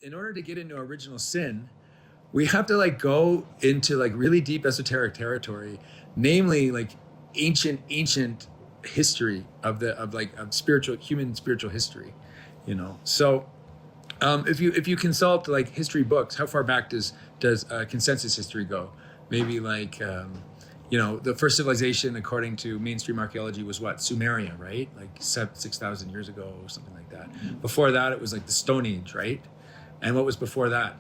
in order to get into original sin, we have to like go into like really deep esoteric territory, namely like ancient history of spiritual human spiritual history, you know. So if you consult like history books, how far back does consensus history go? Maybe like the first civilization according to mainstream archaeology was what? Sumeria, right? Like 6,000 years ago or something like that. Before that, it was like the Stone Age, right? And what was before that?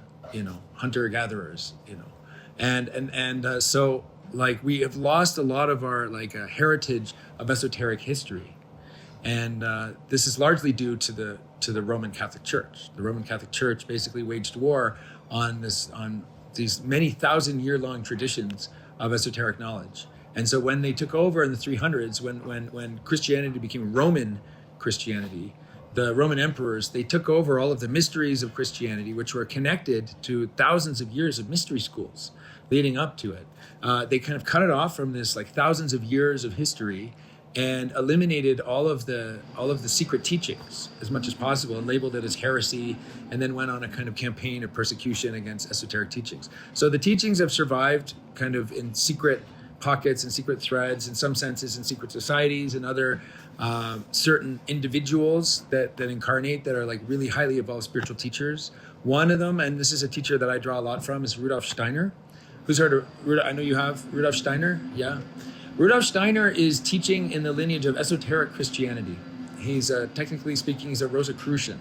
Hunter gatherers, so like we have lost a lot of our like heritage of esoteric history, and this is largely due to the Roman Catholic Church. The Roman Catholic Church basically waged war on these many 1,000-year-long traditions of esoteric knowledge. And so when they took over in the 300s, when Christianity became Roman Christianity, the Roman emperors, they took over all of the mysteries of Christianity, which were connected to thousands of years of mystery schools leading up to it. They kind of cut it off from this like thousands of years of history and eliminated all of the secret teachings as much as possible and labeled it as heresy, and then went on a kind of campaign of persecution against esoteric teachings. So the teachings have survived kind of in secret pockets and secret threads, in some senses in secret societies and other certain individuals that incarnate, that are like really highly evolved spiritual teachers. One of them, and this is a teacher that I draw a lot from, is Rudolf Steiner. Who's heard of Rudolf? I know you have. Rudolf Steiner? Yeah. Rudolf Steiner is teaching in the lineage of esoteric Christianity. He's technically speaking, he's a Rosicrucian,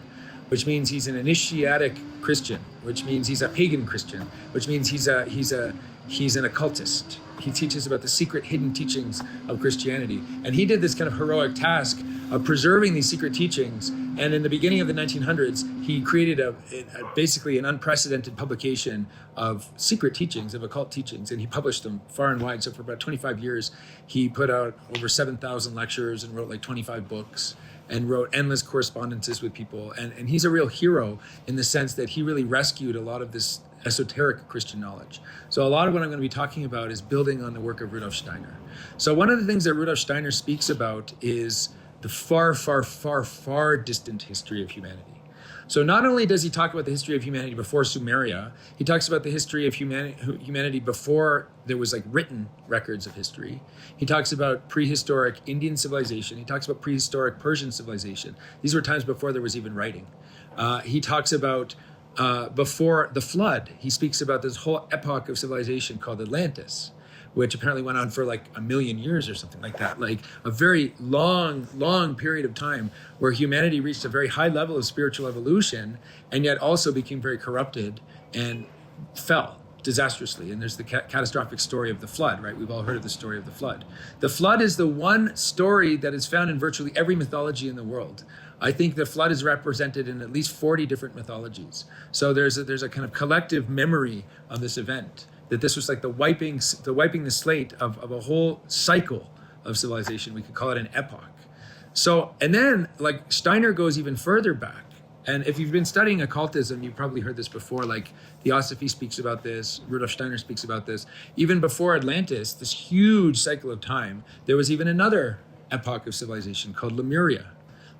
which means he's an initiatic Christian, which means he's a pagan Christian, which means he's an occultist. He teaches about the secret hidden teachings of Christianity. And he did this kind of heroic task of preserving these secret teachings. And in the beginning of the 1900s, he created basically an unprecedented publication of secret teachings, of occult teachings, and he published them far and wide. So for about 25 years, he put out over 7,000 lectures and wrote like 25 books and wrote endless correspondences with people. And he's a real hero in the sense that he really rescued a lot of this esoteric Christian knowledge. So a lot of what I'm going to be talking about is building on the work of Rudolf Steiner. So one of the things that Rudolf Steiner speaks about is the far, far, far, far distant history of humanity. So not only does he talk about the history of humanity before Sumeria, he talks about the history of humanity before there was like written records of history. He talks about prehistoric Indian civilization. He talks about prehistoric Persian civilization. These were times before there was even writing. He talks about before the flood. He speaks about this whole epoch of civilization called Atlantis, which apparently went on for like 1,000,000 years or something like that, like a very long period of time where humanity reached a very high level of spiritual evolution and yet also became very corrupted and fell disastrously. And there's the catastrophic story of the flood, right? We've all heard of the story of the flood. The flood is the one story that is found in virtually every mythology in the world. I think the flood is represented in at least 40 different mythologies. So there's a kind of collective memory of this event, that this was like the wiping the slate of a whole cycle of civilization. We could call it an epoch. So, and then like Steiner goes even further back. And if you've been studying occultism, you've probably heard this before, like Theosophy speaks about this, Rudolf Steiner speaks about this. Even before Atlantis, this huge cycle of time, there was even another epoch of civilization called Lemuria.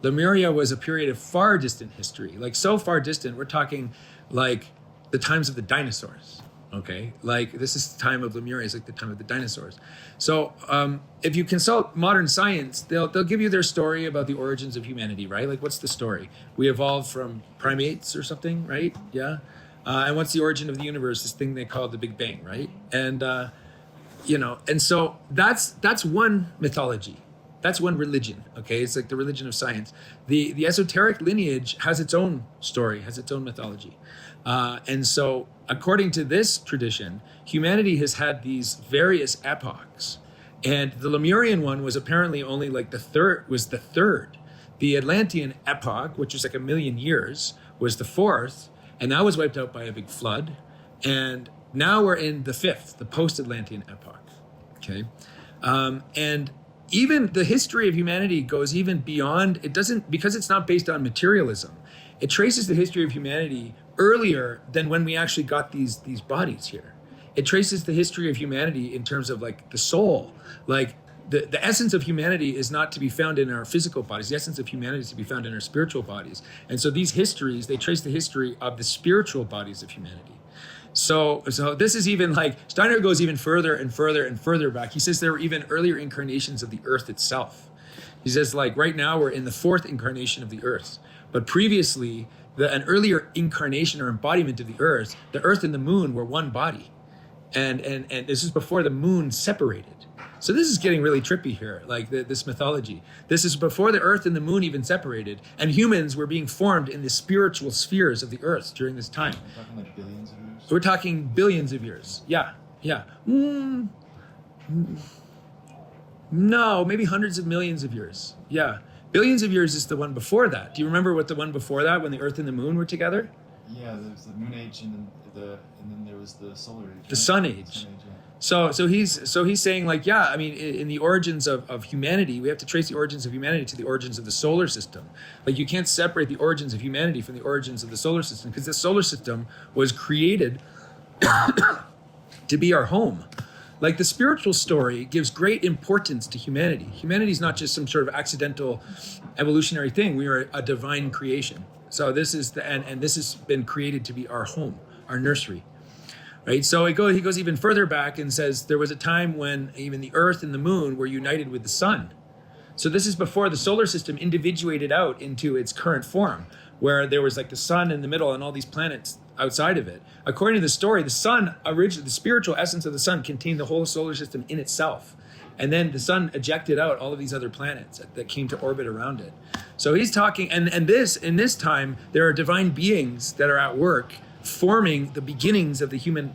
Lemuria was a period of far distant history, like so far distant, we're talking like the times of the dinosaurs, okay? Like this is the time of Lemuria, it's like the time of the dinosaurs. So if you consult modern science, they'll give you their story about the origins of humanity, right? Like what's the story? We evolved from primates or something, right? Yeah. And what's the origin of the universe? This thing they call the Big Bang, right? And, and so that's one mythology. That's one religion, okay? It's like the religion of science. The esoteric lineage has its own story, has its own mythology. And so according to this tradition, humanity has had these various epochs. And the Lemurian one was apparently only like the third. The Atlantean epoch, which was like 1,000,000 years, was the fourth. And that was wiped out by a big flood. And now we're in the fifth, the post-Atlantean epoch, okay? And even the history of humanity goes even beyond, because it's not based on materialism, it traces the history of humanity earlier than when we actually got these bodies here. It traces the history of humanity in terms of like the soul. Like the essence of humanity is not to be found in our physical bodies. The essence of humanity is to be found in our spiritual bodies. And so these histories, they trace the history of the spiritual bodies of humanity. So this is even like, Steiner goes even further and further and further back. He says there were even earlier incarnations of the earth itself. He says, like, right now we're in the fourth incarnation of the earth. But previously, an earlier incarnation or embodiment of the earth and the moon were one body. And this is before the moon separated. So this is getting really trippy here, like this mythology. This is before the earth and the moon even separated, and humans were being formed in the spiritual spheres of the earth during this time. We're talking like billions of years? We're talking billions of years. Yeah. No, maybe hundreds of millions of years. Yeah. Billions of years is the one before that. Do you remember what the one before that, when the earth and the moon were together? Yeah, there was the moon age, and then there was the solar age. The sun age. So he's saying, like, yeah, I mean, in the origins of humanity, we have to trace the origins of humanity to the origins of the solar system. Like, you can't separate the origins of humanity from the origins of the solar system, because the solar system was created to be our home. Like, the spiritual story gives great importance to humanity. Humanity is not just some sort of accidental evolutionary thing. We are a divine creation. So this is and this has been created to be our home, our nursery. Right, so he goes even further back and says there was a time when even the earth and the moon were united with the sun. So this is before the solar system individuated out into its current form, where there was like the sun in the middle and all these planets outside of it. According to the story, the sun, originally, the spiritual essence of the sun contained the whole solar system in itself. And then the sun ejected out all of these other planets that came to orbit around it. So he's talking, and in this time, there are divine beings that are at work forming the beginnings of the human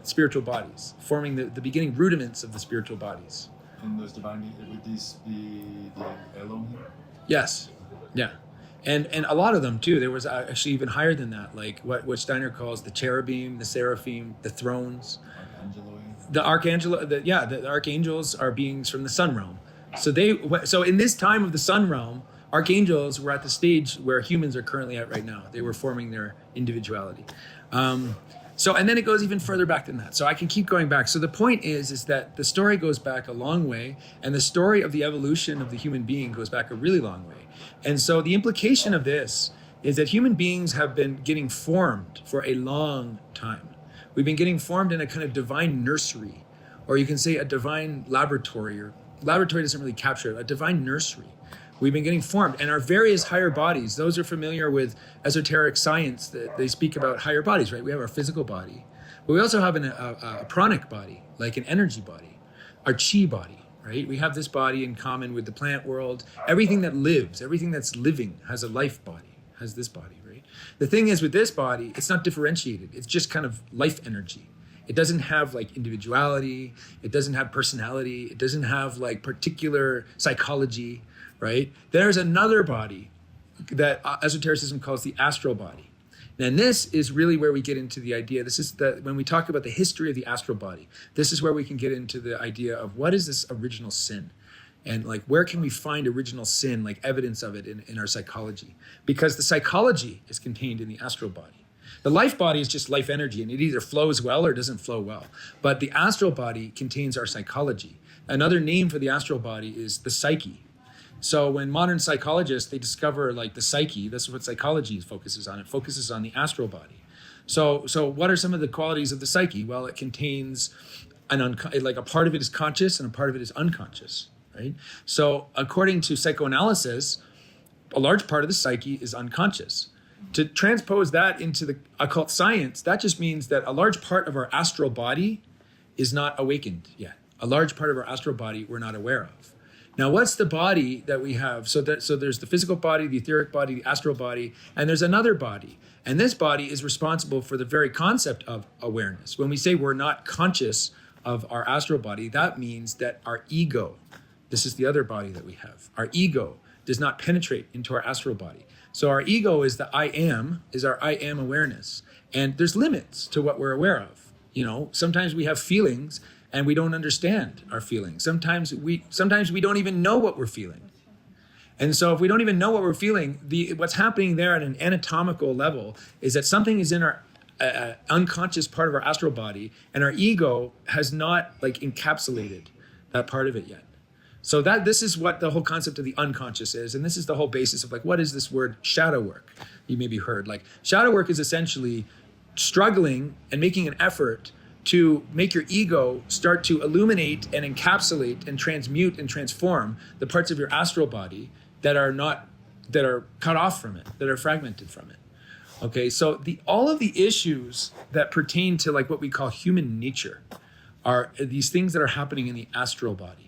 spiritual bodies, forming the beginning rudiments of the spiritual bodies. And those divine beings, would these be the Elohim? Yes, yeah. And a lot of them too. There was actually even higher than that, like what Steiner calls the cherubim, the seraphim, the thrones. The archangels are beings from the sun realm. So in this time of the sun realm, archangels were at the stage where humans are currently at right now. They were forming their individuality. And then it goes even further back than that. So I can keep going back. So the point is that the story goes back a long way, and the story of the evolution of the human being goes back a really long way. And so the implication of this is that human beings have been getting formed for a long time. We've been getting formed in a kind of divine nursery, or you can say a divine laboratory, or laboratory doesn't really capture it, a divine nursery. We've been getting formed, and our various higher bodies, those are familiar with esoteric science, that they speak about higher bodies, right? We have our physical body, but we also have a pranic body, like an energy body, our chi body, right? We have this body in common with the plant world. Everything that lives, everything that's living has a life body, has this body, right? The thing is with this body, it's not differentiated. It's just kind of life energy. It doesn't have like individuality. It doesn't have personality. It doesn't have like particular psychology, right? There's another body that esotericism calls the astral body. And this is really where we get into the idea. This is when we talk about the history of the astral body, this is where we can get into the idea of what is this original sin? And like, where can we find original sin, like evidence of it in our psychology? Because the psychology is contained in the astral body. The life body is just life energy, and it either flows well or doesn't flow well. But the astral body contains our psychology. Another name for the astral body is the psyche. So when modern psychologists, they discover like the psyche, that's what psychology focuses on. It focuses on the astral body. So what are some of the qualities of the psyche? Well, it contains like a part of it is conscious and a part of it is unconscious, right? So according to psychoanalysis, a large part of the psyche is unconscious. To transpose that into the occult science, that just means that a large part of our astral body is not awakened yet. A large part of our astral body we're not aware of. Now, what's the body that we have? So there's the physical body, the etheric body, the astral body, and there's another body. And this body is responsible for the very concept of awareness. When we say we're not conscious of our astral body, that means that our ego, this is the other body that we have, our ego does not penetrate into our astral body. So our ego is our I am awareness. And there's limits to what we're aware of. You know, sometimes we have feelings and we don't understand our feelings. Sometimes we don't even know what we're feeling. And so if we don't even know what we're feeling, what's happening there at an anatomical level is that something is in our unconscious part of our astral body, and our ego has not like encapsulated that part of it yet. So that this is what the whole concept of the unconscious is, and this is the whole basis of like, what is this word shadow work? You maybe heard, like shadow work is essentially struggling and making an effort to make your ego start to illuminate and encapsulate and transmute and transform the parts of your astral body that are cut off from it, that are fragmented from it. Okay, so all of the issues that pertain to like what we call human nature are these things that are happening in the astral body.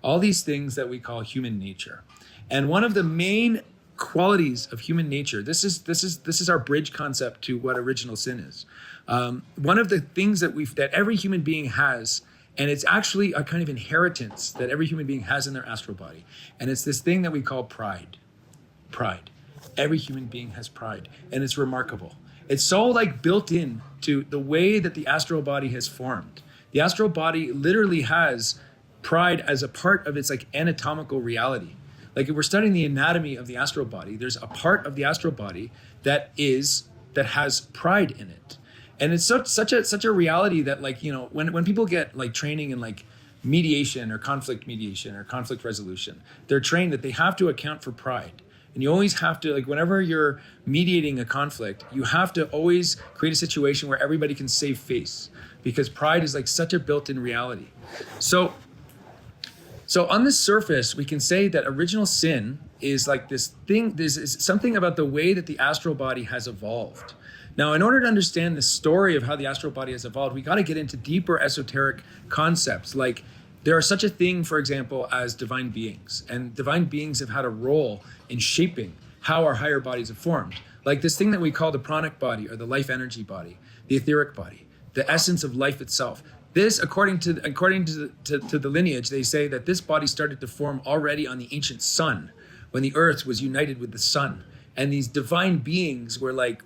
All these things that we call human nature. And one of the main qualities of human nature, this is our bridge concept to what original sin is. One of the things that every human being has, and it's actually a kind of inheritance that every human being has in their astral body, and it's this thing that we call pride. Pride. Every human being has pride, and it's remarkable. It's so like built in to the way that the astral body has formed. The astral body literally has pride as a part of its like anatomical reality. Like if we're studying the anatomy of the astral body, there's a part of the astral body that has pride in it. And it's such a reality that like, you know, when people get like training in like mediation or conflict resolution, they're trained that they have to account for pride. And you always have to, like, whenever you're mediating a conflict, you have to always create a situation where everybody can save face, because pride is like such a built-in reality. So on the surface, we can say that original sin is like this thing, this is something about the way that the astral body has evolved. Now, in order to understand the story of how the astral body has evolved, we got to get into deeper esoteric concepts. Like there are such a thing, for example, as divine beings, and divine beings have had a role in shaping how our higher bodies have formed. Like this thing that we call the pranic body, or the life energy body, the etheric body, the essence of life itself. This, according to the lineage, they say that this body started to form already on the ancient sun, when the earth was united with the sun, and these divine beings were like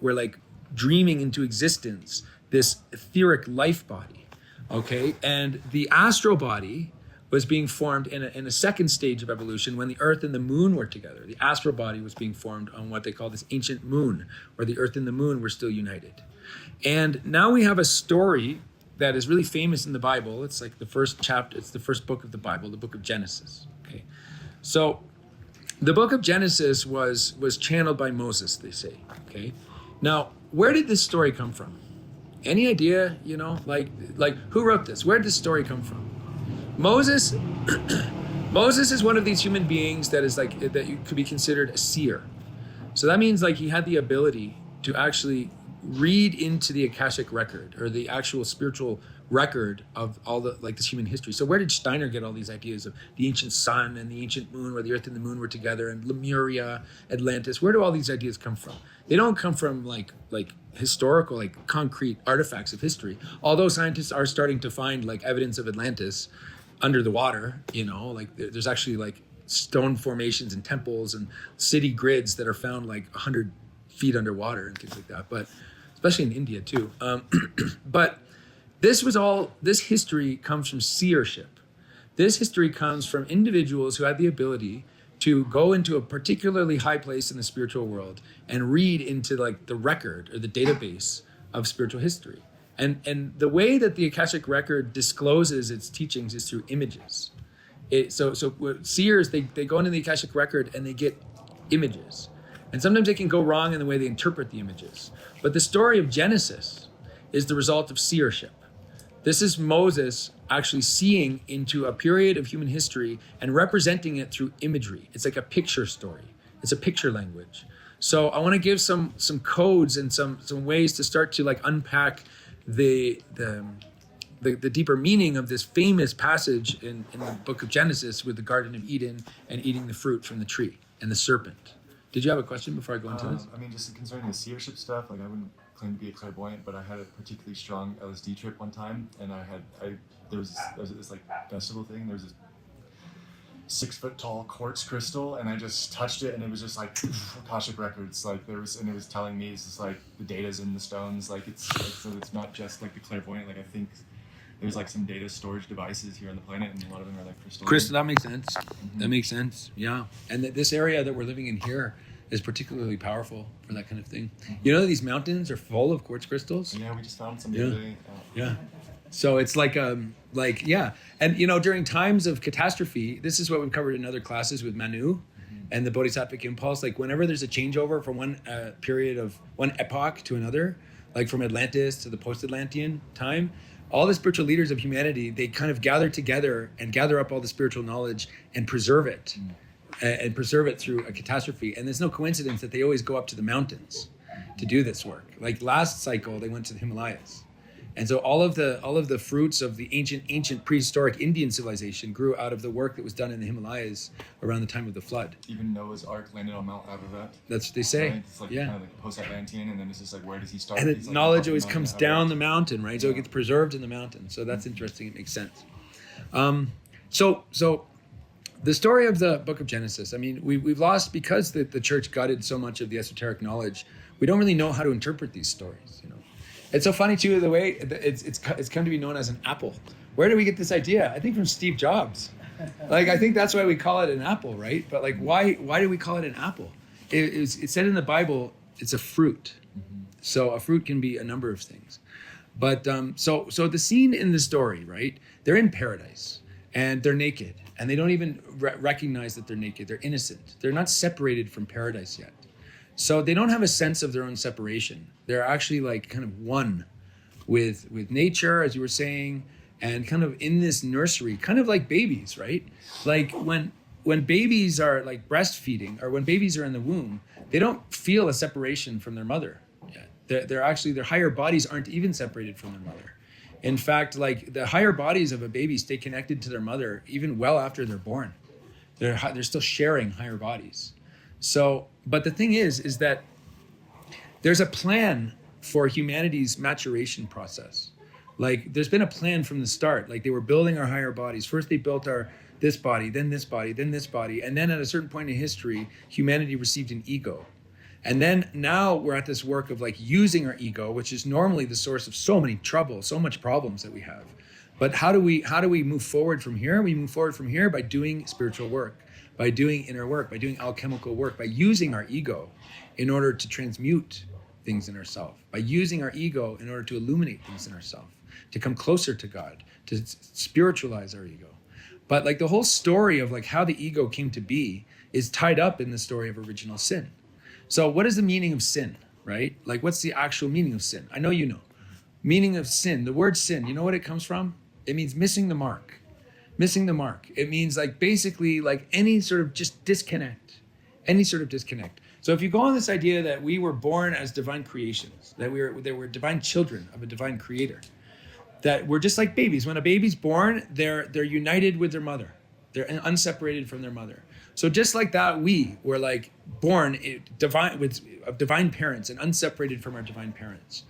dreaming into existence this etheric life body. Okay, and the astral body was being formed in a second stage of evolution when the earth and the moon were together. The astral body was being formed on what they call this ancient moon, where the earth and the moon were still united. And now we have a story that is really famous in the Bible. It's like the first chapter, it's the first book of the Bible, the book of Genesis. Okay, so the book of Genesis was channeled by Moses, they say. Okay, now where did this story come from? Any idea? You know, like who wrote this? Where did this story come from? Moses is one of these human beings that is like, that you could be considered a seer. So that means like he had the ability to actually read into the Akashic record, or the actual spiritual record of all the, like, this human history. So where did Steiner get all these ideas of the ancient sun and the ancient moon, where the earth and the moon were together, and Lemuria, Atlantis? Where do all these ideas come from? They don't come from like historical, like concrete artifacts of history. Although scientists are starting to find like evidence of Atlantis under the water, you know, like there's actually like stone formations and temples and city grids that are found like 100 feet underwater and things like that. But especially in India too. But this history comes from seership. This history comes from individuals who had the ability to go into a particularly high place in the spiritual world and read into like the record or the database of spiritual history. And the way that the Akashic record discloses its teachings is through images. So seers, they go into the Akashic record and they get images. And sometimes they can go wrong in the way they interpret the images. But the story of Genesis is the result of seership. This is Moses actually seeing into a period of human history and representing it through imagery. It's like a picture story. It's a picture language. So I want to give some codes and some ways to start to like unpack the deeper meaning of this famous passage in the book of Genesis with the Garden of Eden and eating the fruit from the tree and the serpent. Did you have a question before I go into this? I mean, just concerning the seership stuff, like I wouldn't claim to be a clairvoyant, but I had a particularly strong LSD trip one time, and there was this like festival thing. There was this 6 foot tall quartz crystal, and I just touched it, and it was just like Akashic records. Like it was telling me it's just like the data's in the stones. Like so it's not just like the clairvoyant. Like I think there's like some data storage devices here on the planet, and a lot of them are like for storage. Chris, that makes sense. Mm-hmm. That makes sense. Yeah, and this area that we're living in here is particularly powerful for that kind of thing. Mm-hmm. You know, these mountains are full of quartz crystals. Yeah, we just found some the other day. Yeah. So it's yeah. And during times of catastrophe, this is what we've covered in other classes with Manu and the Bodhisattvic impulse. Like whenever there's a changeover from one period of one epoch to another, like from Atlantis to the post-Atlantean time, all the spiritual leaders of humanity, they kind of gather together and gather up all the spiritual knowledge and preserve it, and preserve it through a catastrophe. And there's no coincidence that they always go up to the mountains to do this work. Like last cycle, they went to the Himalayas. And so all of the fruits of the ancient prehistoric Indian civilization grew out of the work that was done in the Himalayas around the time of the flood. Even Noah's Ark landed on Mount Ararat. That's what they say. Right? It's like kind of like post-Atlantean, and then it's just like, where does he start? And He's the like, knowledge on always Mount comes Ararat. down the mountain, right? So it gets preserved in the mountain. So that's interesting. It makes sense. So the story of the Book of Genesis. I mean, we've lost because the church gutted so much of the esoteric knowledge. We don't really know how to interpret these stories. It's so funny too, the way it's come to be known as an apple. Where did we get this idea? I think from Steve Jobs. Like I think that's why we call it an apple, right? But like why do we call it an apple? It said in the Bible it's a fruit. So a fruit can be a number of things. But so the scene in the story, right? They're in paradise and they're naked and they don't even recognize that they're naked. They're innocent. They're not separated from paradise yet. So they don't have a sense of their own separation. They're actually like kind of one with nature, as you were saying, and kind of in this nursery, kind of like babies, right? Like when babies are like breastfeeding or when babies are in the womb, they don't feel a separation from their mother yet. They're actually, their higher bodies aren't even separated from their mother. In fact, like the higher bodies of a baby stay connected to their mother even well after they're born. They're still sharing higher bodies. So, but the thing is that there's a plan for humanity's maturation process. Like there's been a plan from the start. Like they were building our higher bodies. First they built this body, then this body, then this body. And then at a certain point in history, humanity received an ego. And then now we're at this work of like using our ego, which is normally the source of so many trouble, so much problems that we have. But how do we move forward from here? We move forward from here by doing spiritual work, by doing inner work, by doing alchemical work, by using our ego in order to transmute things in ourselves, by using our ego in order to illuminate things in ourselves, to come closer to God, to spiritualize our ego. But like the whole story of like how the ego came to be is tied up in the story of original sin. So what is the meaning of sin, right? Like what's the actual meaning of sin? I know you know. Meaning of sin, the word sin, you know what it comes from? It means missing the mark. Missing the mark. It means like basically like any sort of just disconnect. Any sort of disconnect. So if you go on this idea that we were born as divine creations, that they were divine children of a divine creator, that we're just like babies. When a baby's born, they're united with their mother. They're unseparated from their mother. So just like that, we were like born of divine parents and unseparated from our divine parents.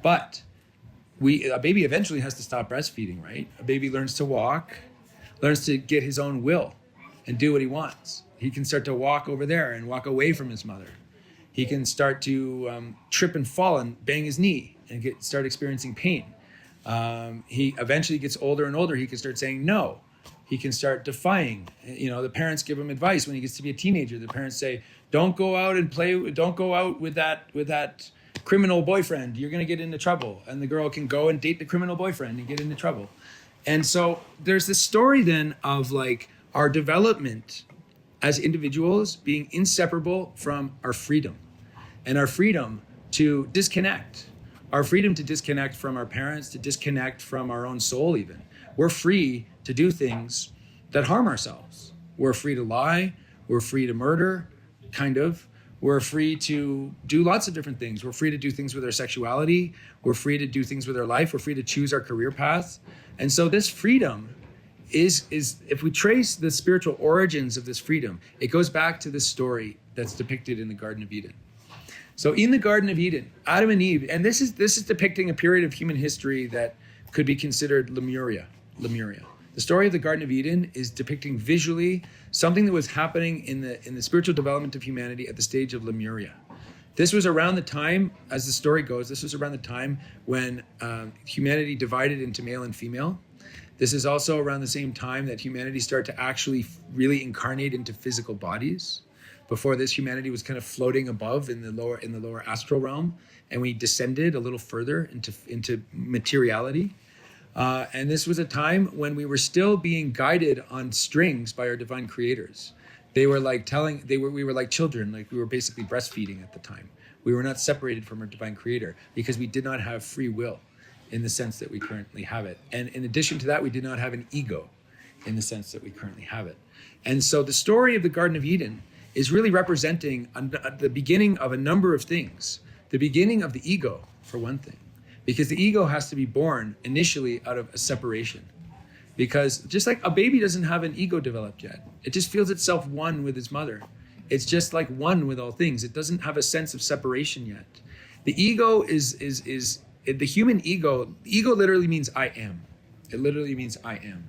But a baby eventually has to stop breastfeeding, right? A baby learns to walk, learns to get his own will and do what he wants. He can start to walk over there and walk away from his mother. He can start to trip and fall and bang his knee and start experiencing pain. He eventually gets older and older. He can start saying no. He can start defying. The parents give him advice when he gets to be a teenager. The parents say, don't go out and play. Don't go out with that criminal boyfriend. You're going to get into trouble. And the girl can go and date the criminal boyfriend and get into trouble. And so there's this story then of like our development as individuals being inseparable from our freedom and our freedom to disconnect, our freedom to disconnect from our parents, to disconnect from our own soul even. We're free to do things that harm ourselves. We're free to lie. We're free to murder, kind of. We're free to do lots of different things. We're free to do things with our sexuality. We're free to do things with our life. We're free to choose our career path. And so this freedom is if we trace the spiritual origins of this freedom, it goes back to this story that's depicted in the Garden of Eden. So in the Garden of Eden, Adam and Eve, and this is depicting a period of human history that could be considered Lemuria. The story of the Garden of Eden is depicting visually something that was happening in the spiritual development of humanity at the stage of Lemuria. This was around the time, as the story goes, this was around the time when humanity divided into male and female. This is also around the same time that humanity started to actually really incarnate into physical bodies. Before this, humanity was kind of floating above in the lower astral realm, and we descended a little further into materiality. And this was a time when we were still being guided on strings by our divine creators. They were like we were like children, like we were basically breastfeeding at the time. We were not separated from our divine creator because we did not have free will in the sense that we currently have it. And in addition to that, we did not have an ego in the sense that we currently have it. And so the story of the Garden of Eden is really representing the beginning of a number of things. The beginning of the ego, for one thing, because the ego has to be born initially out of a separation. Because just like a baby doesn't have an ego developed yet, it just feels itself one with its mother. It's just like one with all things. It doesn't have a sense of separation yet. The ego is the human ego. Ego literally means I am. It literally means I am.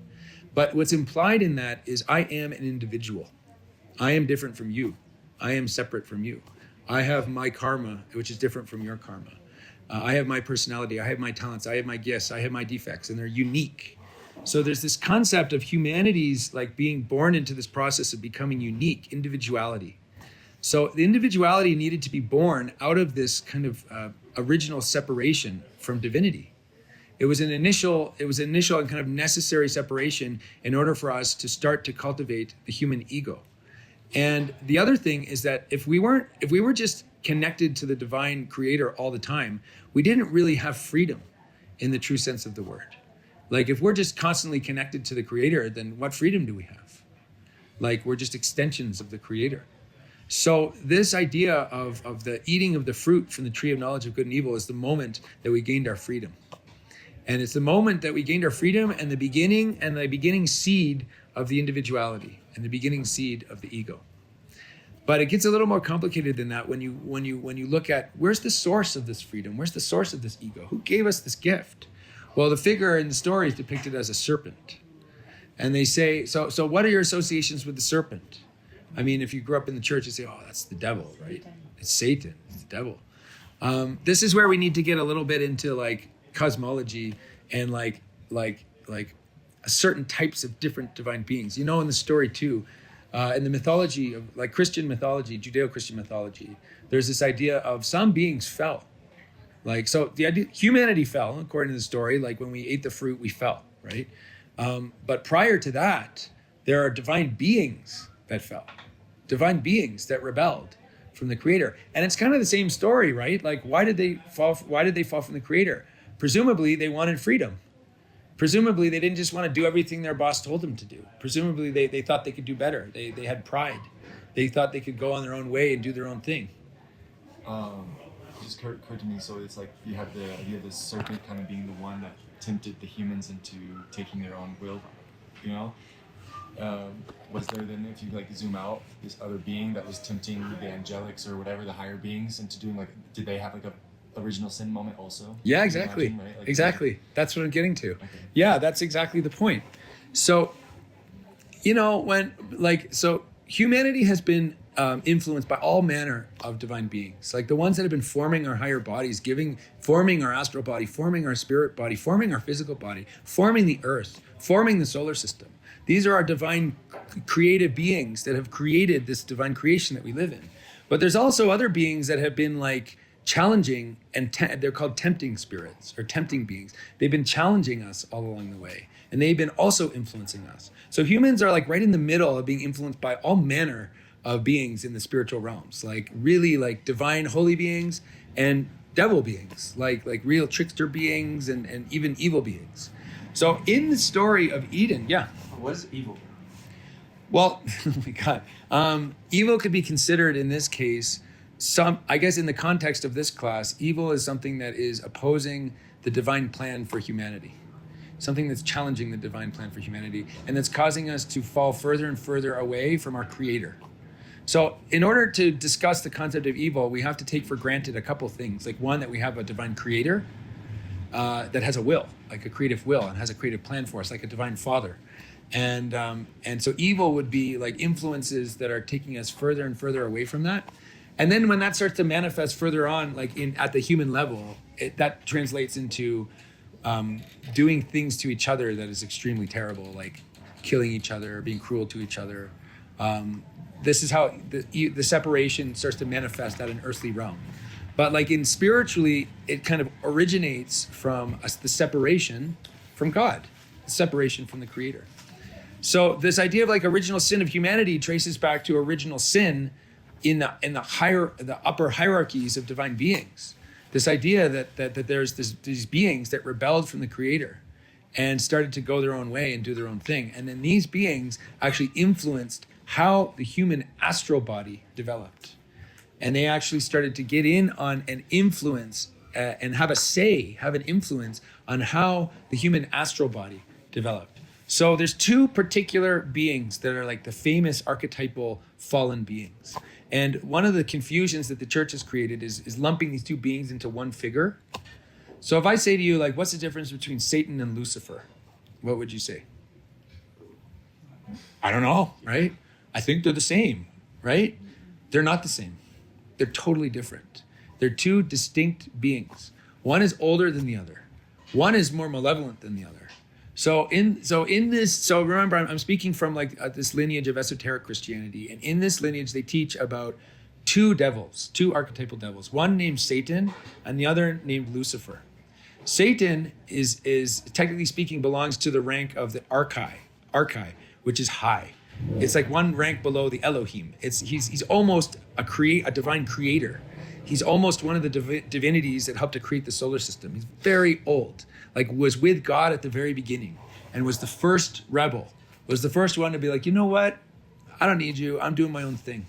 But what's implied in that is I am an individual. I am different from you. I am separate from you. I have my karma, which is different from your karma. I have my personality. I have my talents. I have my gifts. I have my defects, and they're unique. So there's this concept of humanity's like being born into this process of becoming unique, individuality. So the individuality needed to be born out of this kind of original separation from divinity. It was an initial and kind of necessary separation in order for us to start to cultivate the human ego. And the other thing is that if we were just connected to the divine creator all the time, we didn't really have freedom in the true sense of the word. Like if we're just constantly connected to the creator, then what freedom do we have? Like we're just extensions of the creator. So this idea of the eating of the fruit from the tree of knowledge of good and evil is the moment that we gained our freedom. And it's the moment that we gained our freedom and the beginning seed of the individuality and the beginning seed of the ego. But it gets a little more complicated than that when you look at where's the source of this freedom? Where's the source of this ego? Who gave us this gift? Well, the figure in the story is depicted as a serpent. And they say, so what are your associations with the serpent? I mean, if you grew up in the church, you say, oh, that's the devil, right? It's Satan, it's the devil. This is where we need to get a little bit into like cosmology and like certain types of different divine beings. You know, in the story too, in the mythology of like Christian mythology, Judeo-Christian mythology, there's this idea of some beings fell. Like, so the idea, humanity fell, according to the story, like when we ate the fruit, we fell, right? But prior to that, there are divine beings that fell, divine beings that rebelled from the creator. And it's kind of the same story, right? Like, why did they fall from the creator? Presumably they wanted freedom. Presumably they didn't just want to do everything their boss told them to do. Presumably they thought they could do better. They had pride. They thought they could go on their own way and do their own thing. It just occurred to me, so it's like you have the idea of the serpent kind of being the one that tempted the humans into taking their own will, you know? Was there then, if you like zoom out, this other being that was tempting the angelics or whatever, the higher beings into doing like, did they have like a original sin moment also? Yeah, exactly. Imagine, right? Like, exactly. That's what I'm getting to. Okay. Yeah, that's exactly the point. So, you know, so humanity has been influenced by all manner of divine beings, like the ones that have been forming our higher bodies, forming our astral body, forming our spirit body, forming our physical body, forming the earth, forming the solar system. These are our divine creative beings that have created this divine creation that we live in. But there's also other beings that have been like challenging, and they're called tempting spirits or tempting beings. They've been challenging us all along the way, and they've been also influencing us. So humans are like right in the middle of being influenced by all manner of beings in the spiritual realms, like really like divine holy beings and devil beings, like real trickster beings and even evil beings. So in the story of Eden, yeah. What is evil? Well, oh my God. Evil could be considered in this case, I guess in the context of this class, evil is something that is opposing the divine plan for humanity. Something that's challenging the divine plan for humanity and that's causing us to fall further and further away from our creator. So in order to discuss the concept of evil, we have to take for granted a couple things. Like one, that we have a divine creator that has a will, like a creative will, and has a creative plan for us, like a divine father. And so evil would be like influences that are taking us further and further away from that. And then when that starts to manifest further on, like at the human level, that translates into doing things to each other that is extremely terrible, like killing each other, being cruel to each other. This is how the separation starts to manifest at an earthly realm. But like in spiritually, it kind of originates from the separation from God, separation from the Creator. So this idea of like original sin of humanity traces back to original sin in the upper hierarchies of divine beings. This idea that there's these beings that rebelled from the Creator and started to go their own way and do their own thing. And then these beings actually influenced how the human astral body developed. And they actually started to get in on and influence and have an influence on how the human astral body developed. So there's two particular beings that are like the famous archetypal fallen beings. And one of the confusions that the church has created is lumping these two beings into one figure. So if I say to you, like, what's the difference between Satan and Lucifer? What would you say? I don't know, right? I think they're the same, right? They're not the same. They're totally different. They're two distinct beings. One is older than the other. One is more malevolent than the other. So remember, I'm speaking from like this lineage of esoteric Christianity. And in this lineage, they teach about two archetypal devils, one named Satan and the other named Lucifer. Satan is technically speaking belongs to the rank of the archai, which is high. It's like one rank below the Elohim. He's almost a divine creator. He's almost one of the divinities that helped to create the solar system. He's very old, like was with God at the very beginning and was the first rebel, was the first one to be like, you know what? I don't need you. I'm doing my own thing.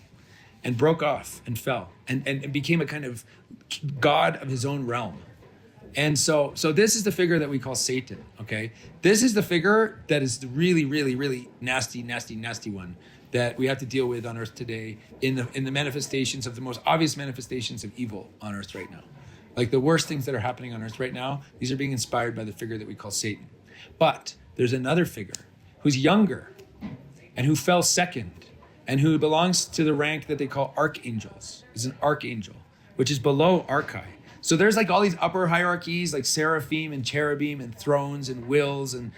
And broke off and fell and became a kind of god of his own realm. And so this is the figure that we call Satan, okay? This is the figure that is the really, really, really nasty one that we have to deal with on earth today in the manifestations of the most obvious manifestations of evil on earth right now. Like the worst things that are happening on earth right now, these are being inspired by the figure that we call Satan. But there's another figure who's younger and who fell second and who belongs to the rank that they call archangels. Is an archangel, which is below archai. So there's like all these upper hierarchies like seraphim and cherubim and thrones and wills and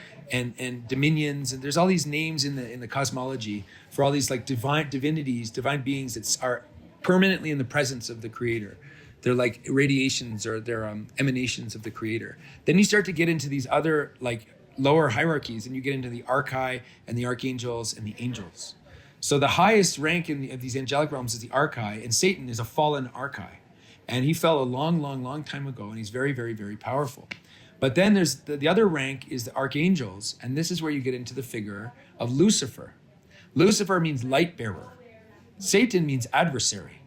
dominions, and there's all these names in the cosmology for all these like divine divinities, divine beings that are permanently in the presence of the Creator. They're like radiations or they're emanations of the Creator. Then you start to get into these other like lower hierarchies, and you get into the archai and the archangels and the angels. So the highest rank of these angelic realms is the archai, and Satan is a fallen archai. And he fell a long time ago, and he's very, very, very powerful. But then there's the other rank is the archangels, and this is where you get into the figure of Lucifer. Lucifer means light bearer. Satan means adversary.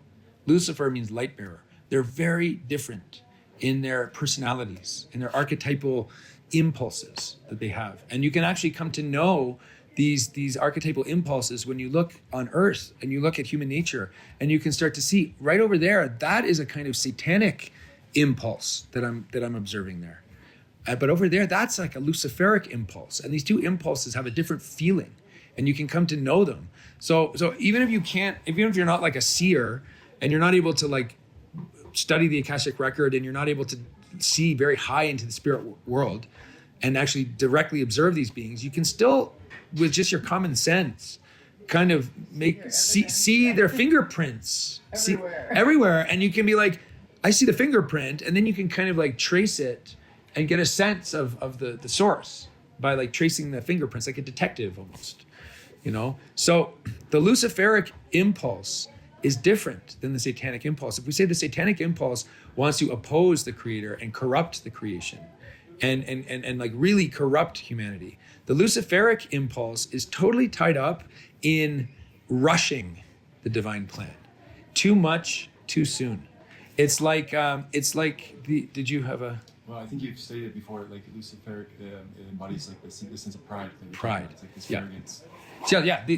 Lucifer means light bearer. They're very different in their personalities, in their archetypal impulses that they have. And you can actually come to know these archetypal impulses when you look on earth and you look at human nature, and you can start to see right over there, that is a kind of satanic impulse that I'm observing there. But over there, that's like a Luciferic impulse. And these two impulses have a different feeling, and you can come to know them. So even if you're not like a seer and you're not able to like study the Akashic record and you're not able to see very high into the spirit world and actually directly observe these beings, you can still, with just your common sense, kind of see their fingerprints everywhere. And you can be like, I see the fingerprint, and then you can kind of like trace it and get a sense of the source by like tracing the fingerprints, like a detective almost, you know? So the Luciferic impulse is different than the satanic impulse. If we say the satanic impulse wants to oppose the Creator and corrupt the creation and like really corrupt humanity, the Luciferic impulse is totally tied up in rushing the divine plan. Too much, too soon. It's like did you have a... Well, I think you've stated it before, like Luciferic it embodies like this sense of pride. Pride. It's like this Yeah. arrogance.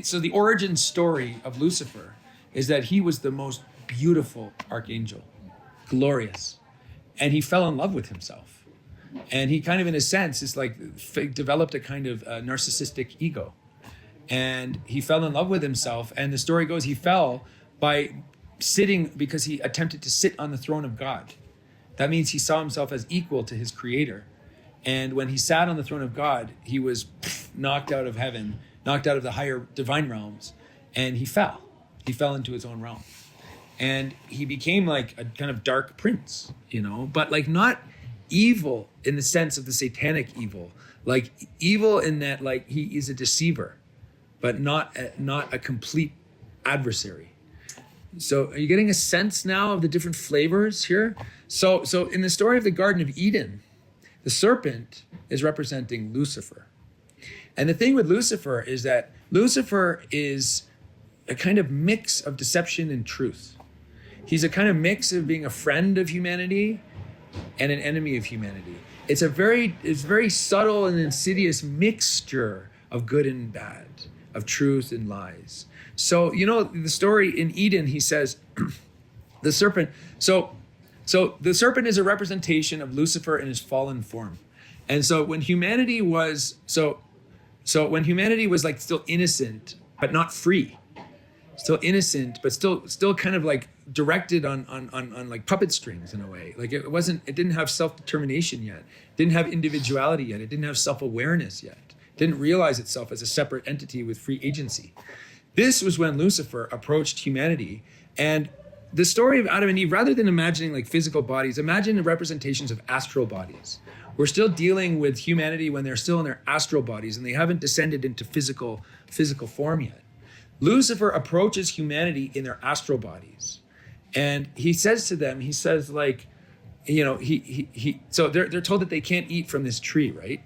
So the origin story of Lucifer is that he was the most beautiful archangel, glorious, and he fell in love with himself. And he kind of, in a sense, is like developed a kind of narcissistic ego. And he fell in love with himself. And the story goes, he fell by sitting because he attempted to sit on the throne of God. That means he saw himself as equal to his Creator. And when he sat on the throne of God, he was knocked out of heaven, knocked out of the higher divine realms, and he fell. He fell into his own realm. And he became like a kind of dark prince, you know, but like not evil in the sense of the satanic evil, like evil in that like he is a deceiver, but not a complete adversary. So are you getting a sense now of the different flavors here? So in the story of the Garden of Eden, the serpent is representing Lucifer. And the thing with Lucifer is that Lucifer is a kind of mix of deception and truth. He's a kind of mix of being a friend of humanity and an enemy of humanity. It's very subtle and insidious mixture of good and bad, of truth and lies. So, you know, the story in Eden, he says, the serpent, so the serpent is a representation of Lucifer in his fallen form. And so when humanity was, so when humanity was like still innocent, but not free, still innocent, but still kind of like directed on like puppet strings in a way. Like it didn't have self-determination yet. It didn't have individuality yet. It didn't have self-awareness yet. It didn't realize itself as a separate entity with free agency. This was when Lucifer approached humanity. And the story of Adam and Eve, rather than imagining like physical bodies, imagine the representations of astral bodies. We're still dealing with humanity when they're still in their astral bodies and they haven't descended into physical form yet. Lucifer approaches humanity in their astral bodies. And he says to them, he says like, you know, so they're told that they can't eat from this tree, right?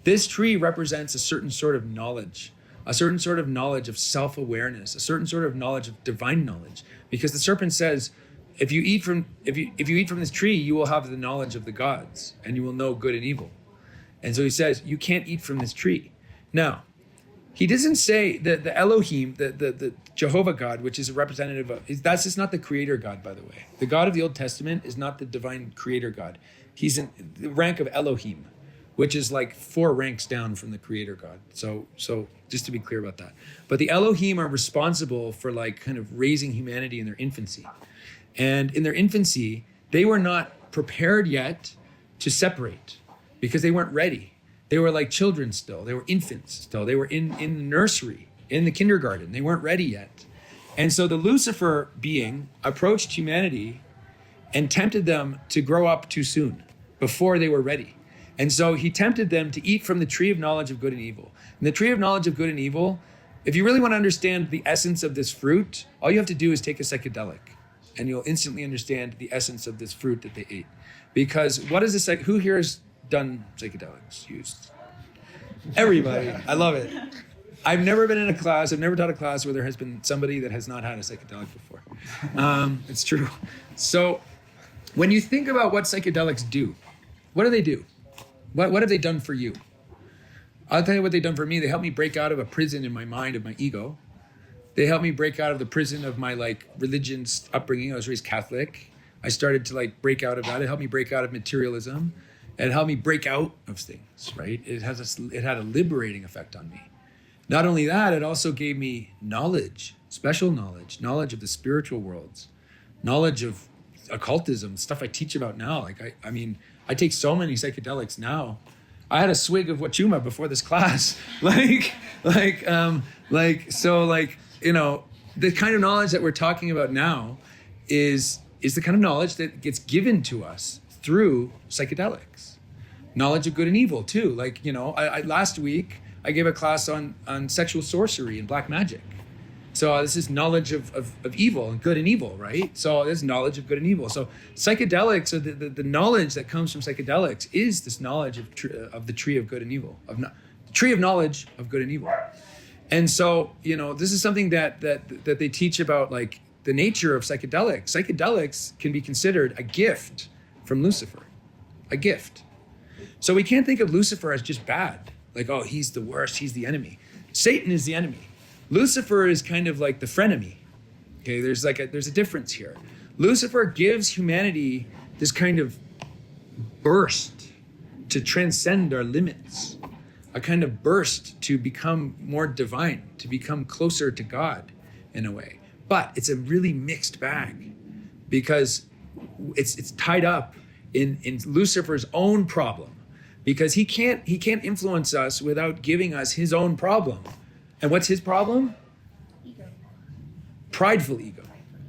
This tree represents a certain sort of knowledge, a certain sort of knowledge of self-awareness, a certain sort of knowledge of divine knowledge. Because the serpent says, if you eat from this tree, you will have the knowledge of the gods and you will know good and evil. And so he says, you can't eat from this tree. Now, he doesn't say that the Elohim, the Jehovah God, which is a representative of, that's just not the creator God, by the way. The God of the Old Testament is not the divine creator God. He's in the rank of Elohim, which is like 4 ranks down from the creator God. So just to be clear about that. But the Elohim are responsible for like kind of raising humanity in their infancy. And in their infancy, they were not prepared yet to separate because they weren't ready. They were like children still. They were infants still. They were in the nursery, in the kindergarten. They weren't ready yet. And so the Lucifer being approached humanity and tempted them to grow up too soon, before they were ready. And so he tempted them to eat from the tree of knowledge of good and evil. And the tree of knowledge of good and evil, if you really want to understand the essence of this fruit, all you have to do is take a psychedelic and you'll instantly understand the essence of this fruit that they ate. Because what is this, who here has done psychedelics, used? Everybody, I love it. I've never been in a class, I've never taught a class where there has been somebody that has not had a psychedelic before. It's true. So when you think about what psychedelics do, what do they do? What have they done for you? I'll tell you what they've done for me. They helped me break out of a prison in my mind of my ego. They helped me break out of the prison of my like religion's upbringing. I was raised Catholic. I started to like break out of that. It helped me break out of materialism. It helped me break out of things, right? It had a liberating effect on me. Not only that, it also gave me knowledge, special knowledge of the spiritual worlds, knowledge of occultism, stuff I teach about now. Like I mean, I take so many psychedelics now. I had a swig of Wachuma before this class. You know, the kind of knowledge that we're talking about now is the kind of knowledge that gets given to us through psychedelics. Knowledge of good and evil too. Like, you know, I last week I gave a class on sexual sorcery and black magic. So this is knowledge of evil and good and evil, right? So there's knowledge of good and evil. So psychedelics, or the knowledge that comes from psychedelics is this knowledge of the tree of good and evil, the tree of knowledge of good and evil. And so, you know, this is something that they teach about, like the nature of psychedelics. Psychedelics can be considered a gift from Lucifer, a gift. So we can't think of Lucifer as just bad, like, oh, he's the worst, he's the enemy. Satan is the enemy. Lucifer is kind of like the frenemy. Okay, there's a difference here. Lucifer gives humanity this kind of burst to transcend our limits, a kind of burst to become more divine, to become closer to God in a way. But it's a really mixed bag because it's tied up in Lucifer's own problem, because he can't influence us without giving us his own problem. And what's his problem? Ego. Prideful ego.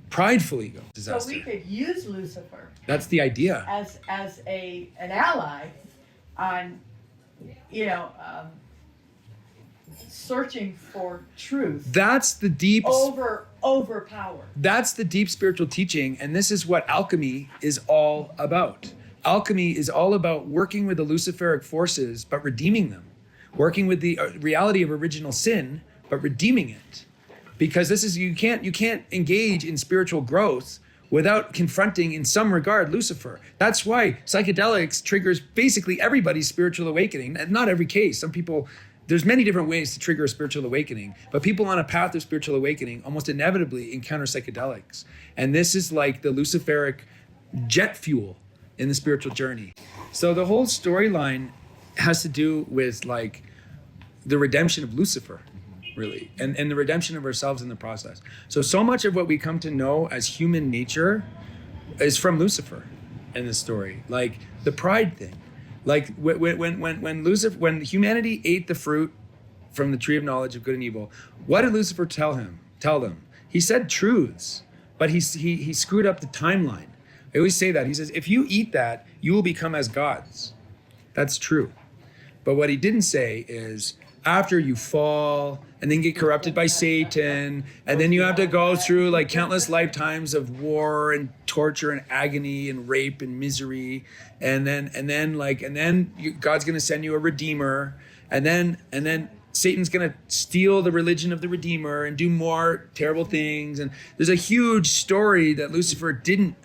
prideful ego, So disaster. we could use Lucifer That's the idea. as an ally on, searching for truth That's the deep over power. That's the deep spiritual teaching, and this is what alchemy is all about. Alchemy is all about working with the Luciferic forces, but redeeming them. Working with the reality of original sin, but redeeming it. Because this is, you can't engage in spiritual growth without confronting, in some regard, Lucifer. That's why psychedelics triggers basically everybody's spiritual awakening. Not every case. Some people, there's many different ways to trigger a spiritual awakening, but people on a path of spiritual awakening almost inevitably encounter psychedelics. And this is like the Luciferic jet fuel in the spiritual journey. So the whole storyline has to do with like the redemption of Lucifer, really, and the redemption of ourselves in the process. So much of what we come to know as human nature is from Lucifer in this story, like the pride thing. Like when humanity ate the fruit from the tree of knowledge of good and evil, what did Lucifer tell them? He said truths, but he screwed up the timeline. I always say that. He says, if you eat that, you will become as gods. That's true. But what he didn't say is, after you fall and then get corrupted by Satan, and then you have to go through like countless lifetimes of war and torture and agony and rape and misery, and then God's gonna send you a redeemer, and then Satan's gonna steal the religion of the redeemer and do more terrible things. And there's a huge story that Lucifer didn't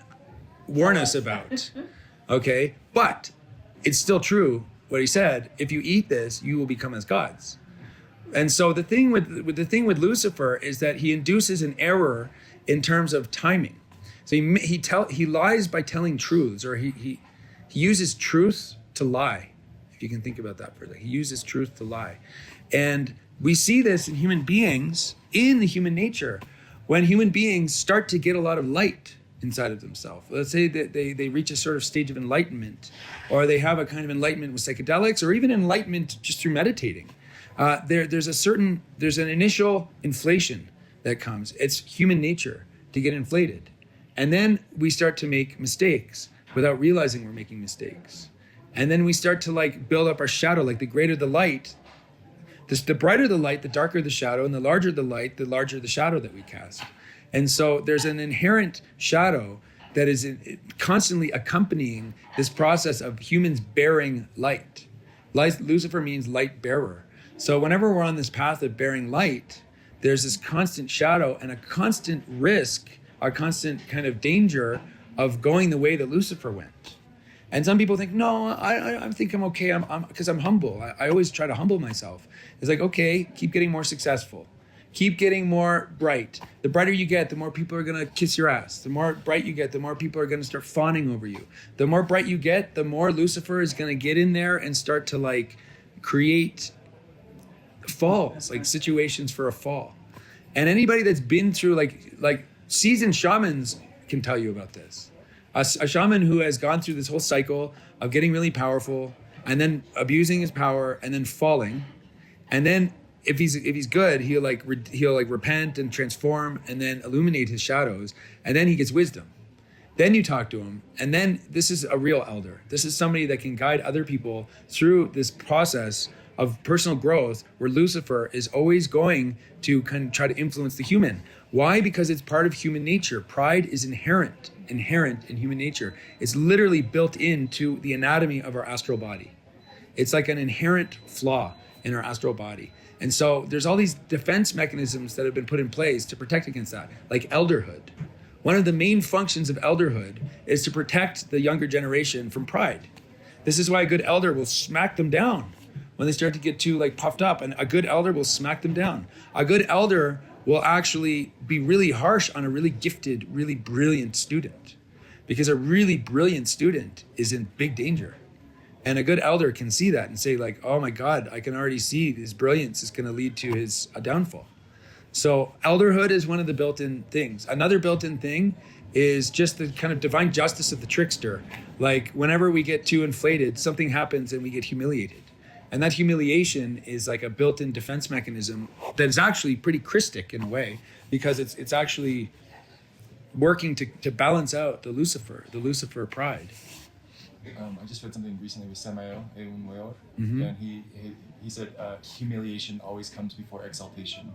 warn us about. Okay, but it's still true what he said. If you eat this, you will become as gods. And so the thing with Lucifer is that he induces an error in terms of timing. So he lies by telling truths, or he uses truth to lie. If you can think about that for a second, he uses truth to lie. And we see this in human beings, in the human nature, when human beings start to get a lot of light inside of themselves. Let's say that they reach a sort of stage of enlightenment, or they have a kind of enlightenment with psychedelics, or even enlightenment just through meditating. There's an initial inflation that comes. It's human nature to get inflated. And then we start to make mistakes without realizing we're making mistakes. And then we start to like build up our shadow, like the greater the light, the brighter the light, the darker the shadow, and the larger the light, the larger the shadow that we cast. And so there's an inherent shadow that is constantly accompanying this process of humans bearing light. Lucifer means light bearer. So whenever we're on this path of bearing light, there's this constant shadow and a constant risk, a constant kind of danger of going the way that Lucifer went. And some people think, no, I think I'm okay, because I'm humble. I always try to humble myself. It's like, okay, keep getting more successful. Keep getting more bright. The brighter you get, the more people are gonna kiss your ass. The more bright you get, the more people are gonna start fawning over you. The more bright you get, the more Lucifer is gonna get in there and start to like create falls, like situations for a fall. And anybody that's been through like seasoned shamans can tell you about this. A shaman who has gone through this whole cycle of getting really powerful and then abusing his power and then falling, and then if he's good, he'll repent and transform and then illuminate his shadows, and then he gets wisdom. Then you talk to him, and then this is a real elder. This is somebody that can guide other people through this process of personal growth, where Lucifer is always going to kind of try to influence the human. Why? Because it's part of human nature. Pride is inherent in human nature. It's literally built into the anatomy of our astral body. It's like an inherent flaw in our astral body. And so there's all these defense mechanisms that have been put in place to protect against that, like elderhood. One of the main functions of elderhood is to protect the younger generation from pride. This is why a good elder will smack them down when they start to get too like puffed up, and a good elder will smack them down. A good elder will actually be really harsh on a really gifted, really brilliant student, because a really brilliant student is in big danger. And a good elder can see that and say like, oh my God, I can already see his brilliance is going to lead to his downfall. So elderhood is one of the built-in things. Another built-in thing is just the kind of divine justice of the trickster. Like whenever we get too inflated, something happens and we get humiliated. And that humiliation is like a built-in defense mechanism that is actually pretty Christic in a way, because it's actually working to balance out the Lucifer pride. I just read something recently with Samael Eun Weor, Mm-hmm. and he said humiliation always comes before exaltation.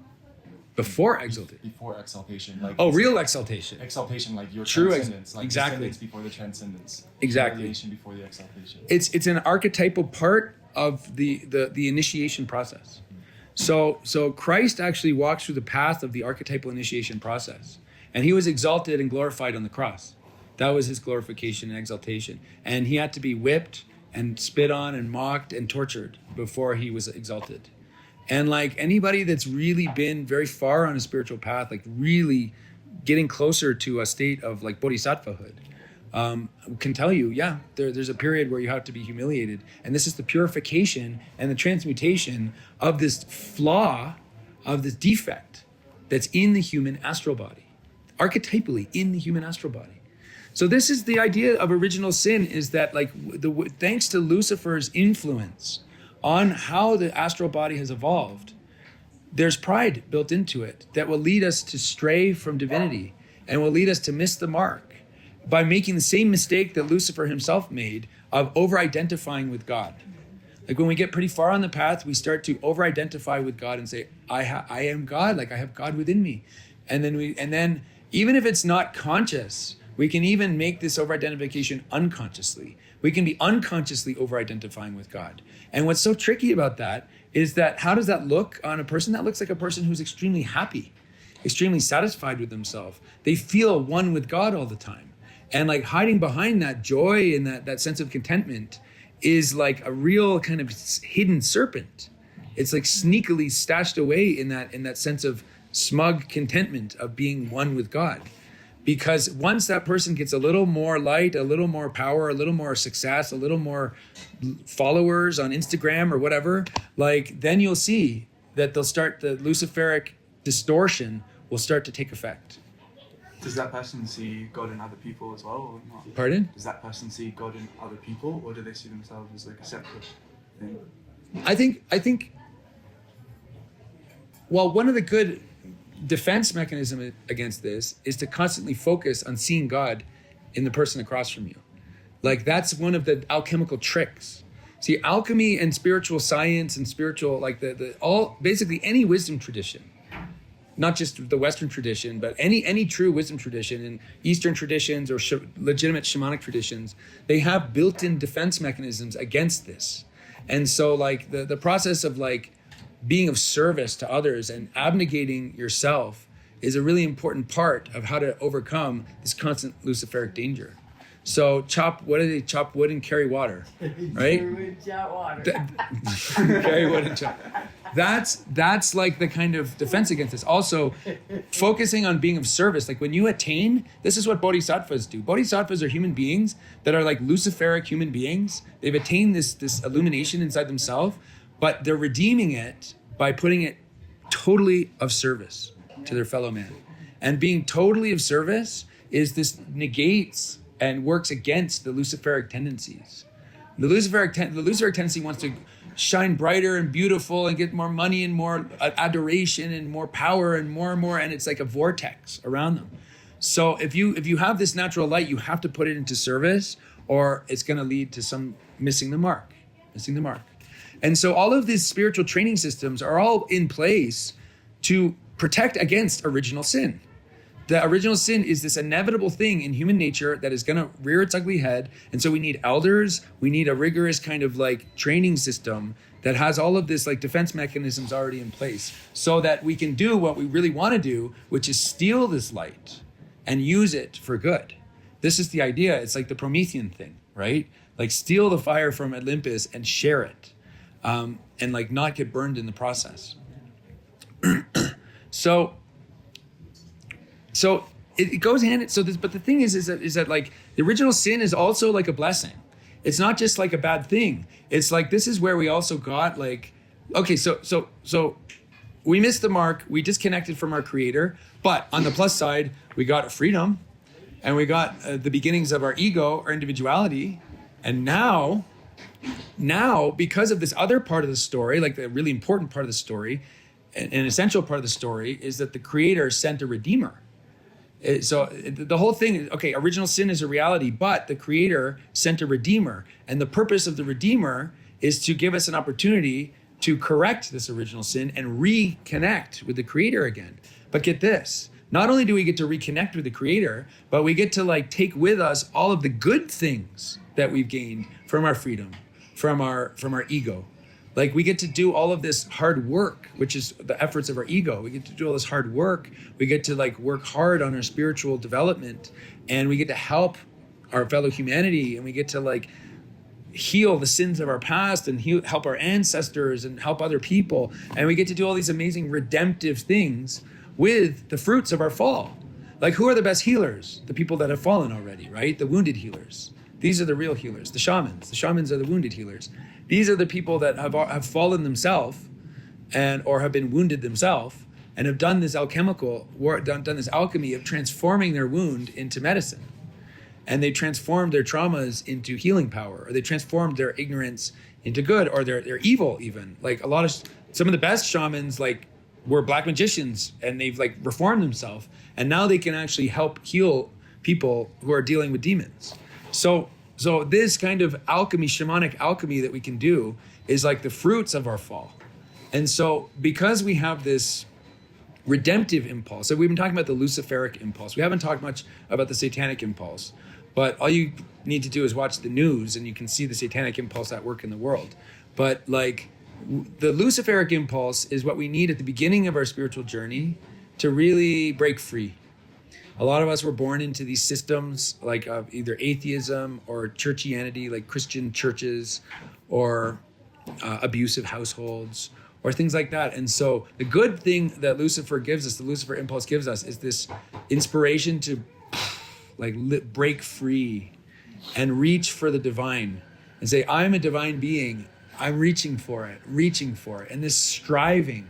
Before exaltation. Before exaltation, like Real exaltation. exaltation, like your True transcendence, like exactly. descendance before the transcendence. Exactly. Humiliation before the exaltation. It's an archetypal part of the initiation process. So Christ actually walks through the path of the archetypal initiation process, and he was exalted and glorified on the cross. That was his glorification and exaltation, and he had to be whipped and spit on and mocked and tortured before he was exalted. And like anybody that's really been very far on a spiritual path, like really getting closer to a state of like bodhisattvahood, can tell you, there's a period where you have to be humiliated. And this is the purification and the transmutation of this flaw, of this defect that's in the human astral body, archetypally in the human astral body. So this is the idea of original sin, is that like thanks to Lucifer's influence on how the astral body has evolved, there's pride built into it that will lead us to stray from divinity and will lead us to miss the mark by making the same mistake that Lucifer himself made of over-identifying with God. Like when we get pretty far on the path, we start to over-identify with God and say, I am God, like I have God within me. And then even if it's not conscious, we can even make this over-identification unconsciously. We can be unconsciously over-identifying with God. And what's so tricky about that is that how does that look on a person? That looks like a person who's extremely happy, extremely satisfied with themselves. They feel one with God all the time. And like hiding behind that joy and that sense of contentment is like a real kind of hidden serpent. It's like sneakily stashed away in that sense of smug contentment of being one with God. Because once that person gets a little more light, a little more power, a little more success, a little more followers on Instagram or whatever, like then you'll see that the Luciferic distortion will start to take effect. Does that person see God in other people as well, or not? Pardon? Does that person see God in other people, or do they see themselves as like a separate thing? I think. Well, one of the good defense mechanism against this is to constantly focus on seeing God in the person across from you. Like that's one of the alchemical tricks. See, alchemy and spiritual science and spiritual, like basically any wisdom tradition, not just the Western tradition, but any true wisdom tradition in Eastern traditions or legitimate shamanic traditions, they have built-in defense mechanisms against this. And so like the process of like being of service to others and abnegating yourself is a really important part of how to overcome this constant Luciferic danger. So chop wood and carry water, right? Carry wood and chop. That's like the kind of defense against this. Also, focusing on being of service. Like when you attain, this is what bodhisattvas do. Bodhisattvas are human beings that are like Luciferic human beings. They've attained this illumination inside themselves, but they're redeeming it by putting it totally of service to their fellow man. And being totally of service is this negates and works against the Luciferic tendencies. The Luciferic tendency wants to shine brighter and beautiful and get more money and more adoration and more power and more, and it's like a vortex around them. So if you have this natural light, you have to put it into service, or it's going to lead to some missing the mark. And so all of these spiritual training systems are all in place to protect against original sin. The original sin is this inevitable thing in human nature that is going to rear its ugly head. And so we need elders. We need a rigorous kind of like training system that has all of this like defense mechanisms already in place so that we can do what we really want to do, which is steal this light and use it for good. This is the idea. It's like the Promethean thing, right? Like steal the fire from Olympus and share it, and like not get burned in the process. So it goes hand. But the thing is that like the original sin is also like a blessing. It's not just like a bad thing. It's like this is where we also got like, okay, so we missed the mark. We disconnected from our Creator. But on the plus side, we got freedom, and we got the beginnings of our ego, our individuality, and now because of this other part of the story, like the really important part of the story, an essential part of the story is that the Creator sent a Redeemer. The whole thing, okay, original sin is a reality, but the Creator sent a Redeemer. And the purpose of the Redeemer is to give us an opportunity to correct this original sin and reconnect with the Creator again. But get this, not only do we get to reconnect with the Creator, but we get to like take with us all of the good things that we've gained from our freedom, from our ego. Like we get to do all of this hard work, which is the efforts of our ego. We get to do all this hard work. We get to like work hard on our spiritual development, and we get to help our fellow humanity, and we get to like heal the sins of our past and help our ancestors and help other people. And we get to do all these amazing redemptive things with the fruits of our fall. Like who are the best healers? The people that have fallen already, right? The wounded healers. These are the real healers, the shamans. The shamans are the wounded healers. These are the people that have fallen themselves or have been wounded themselves and have done this alchemical work, done this alchemy of transforming their wound into medicine. And they transformed their traumas into healing power, or they transformed their ignorance into good, or their evil even. Like some of the best shamans like were black magicians, and they've like reformed themselves, and now they can actually help heal people who are dealing with demons. So this kind of alchemy, shamanic alchemy that we can do is like the fruits of our fall. And so because we have this redemptive impulse, so we've been talking about the Luciferic impulse. We haven't talked much about the satanic impulse, but all you need to do is watch the news and you can see the satanic impulse at work in the world. But like the Luciferic impulse is what we need at the beginning of our spiritual journey to really break free. A lot of us were born into these systems like of either atheism or churchianity, like Christian churches, or abusive households, or things like that. And so the good thing that Lucifer gives us, the Lucifer impulse gives us, is this inspiration to like break free and reach for the divine and say, I'm a divine being. I'm reaching for it. And this striving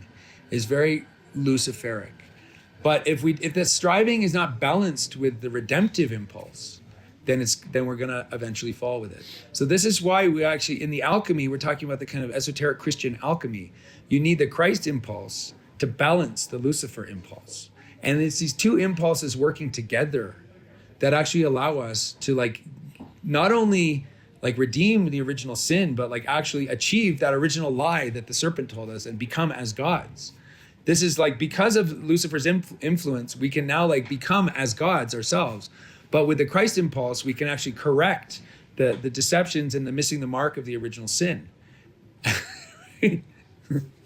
is very Luciferic. But if the striving is not balanced with the redemptive impulse, then we're gonna eventually fall with it. So this is why we actually, in the alchemy, we're talking about the kind of esoteric Christian alchemy. You need the Christ impulse to balance the Lucifer impulse. And it's these two impulses working together that actually allow us to like, not only like redeem the original sin, but like actually achieve that original lie that the serpent told us and become as gods. This is like, because of Lucifer's influence, we can now like become as gods ourselves. But with the Christ impulse, we can actually correct the deceptions and the missing the mark of the original sin. Sorry.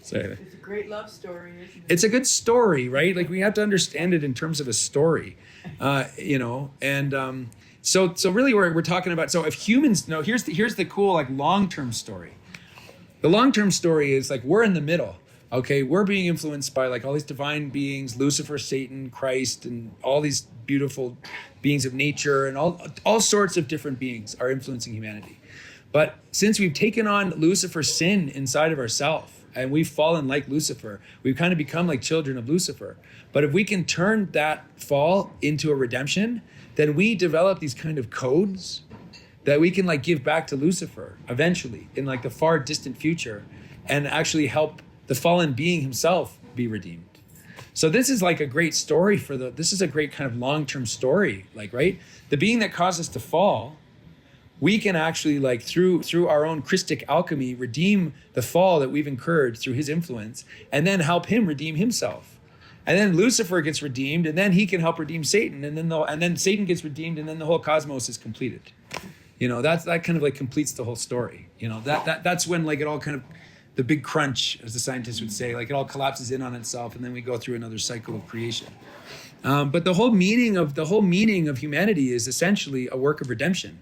It's a great love story, isn't it? It's a good story, right? Like we have to understand it in terms of a story, and so really we're talking about, so if humans, no, here's the cool like long-term story. The long-term story is like we're in the middle. Okay, we're being influenced by like all these divine beings, Lucifer, Satan, Christ, and all these beautiful beings of nature, and all sorts of different beings are influencing humanity. But since we've taken on Lucifer's sin inside of ourselves, and we've fallen like Lucifer, we've kind of become like children of Lucifer. But if we can turn that fall into a redemption, then we develop these kind of codes that we can like give back to Lucifer eventually in like the far distant future, and actually help the fallen being himself be redeemed. So this is like a great story this is a great kind of long-term story, like, right? The being that caused us to fall, we can actually like through our own Christic alchemy, redeem the fall that we've incurred through his influence, and then help him redeem himself. And then Lucifer gets redeemed, and then he can help redeem Satan, and then Satan gets redeemed, and then the whole cosmos is completed. That kind of like completes the whole story. That's when like it all kind of, the big crunch, as the scientists would say, like it all collapses in on itself, and then we go through another cycle of creation. But the whole meaning of humanity is essentially a work of redemption.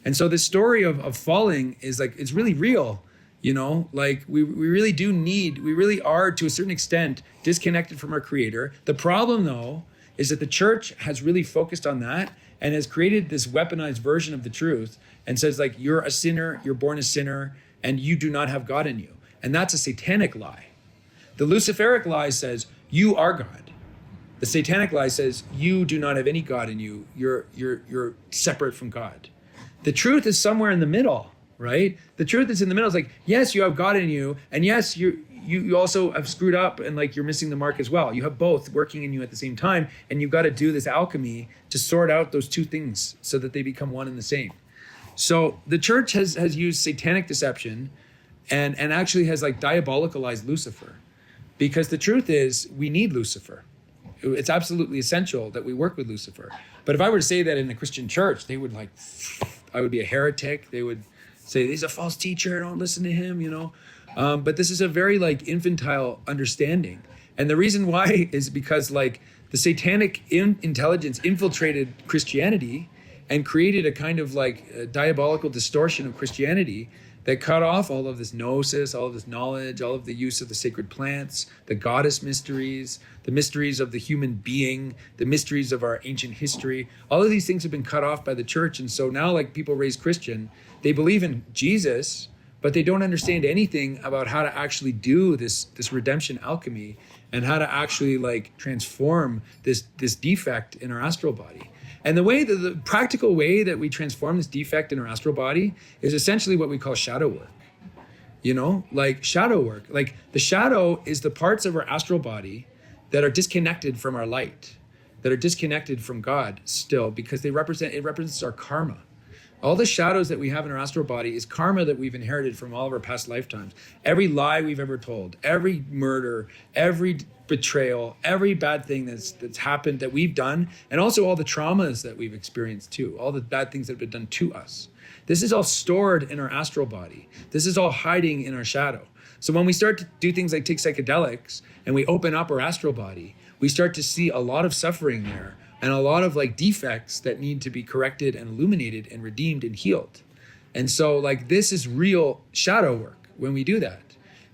And so the story of falling is like, it's really real, like we really are to a certain extent disconnected from our Creator. The problem though, is that the church has really focused on that and has created this weaponized version of the truth and says like, you're a sinner, you're born a sinner, and you do not have God in you. And that's a satanic lie. The Luciferic lie says, you are God. The satanic lie says, you do not have any God in you. You're separate from God. The truth is somewhere in the middle, right? The truth is in the middle. It's like, yes, you have God in you, and yes, you also have screwed up and like you're missing the mark as well. You have both working in you at the same time, and you've got to do this alchemy to sort out those two things so that they become one and the same. So the church has used satanic deception and actually has like diabolicalized Lucifer, because the truth is we need Lucifer. It's absolutely essential that we work with Lucifer. But if I were to say that in a Christian church, they would I would be a heretic. They would say he's a false teacher, don't listen to him, but this is a very like infantile understanding. And the reason why is because like the satanic intelligence infiltrated Christianity and created a kind of like diabolical distortion of Christianity that cut off all of this gnosis, all of this knowledge, all of the use of the sacred plants, the goddess mysteries, the mysteries of the human being, the mysteries of our ancient history. All of these things have been cut off by the church. And so now like people raised Christian, they believe in Jesus, but they don't understand anything about how to actually do this redemption alchemy and how to actually like transform this defect in our astral body. And the practical way that we transform this defect in our astral body is essentially what we call shadow work. Like shadow work. Like the shadow is the parts of our astral body that are disconnected from our light, that are disconnected from God still, because it represents our karma. All the shadows that we have in our astral body is karma that we've inherited from all of our past lifetimes. Every lie we've ever told, every murder, every betrayal, every bad thing that's happened that we've done, and also all the traumas that we've experienced too, all the bad things that have been done to us. This is all stored in our astral body. This is all hiding in our shadow. So when we start to do things like take psychedelics and we open up our astral body, we start to see a lot of suffering there and a lot of like defects that need to be corrected and illuminated and redeemed and healed. And so like this is real shadow work when we do that.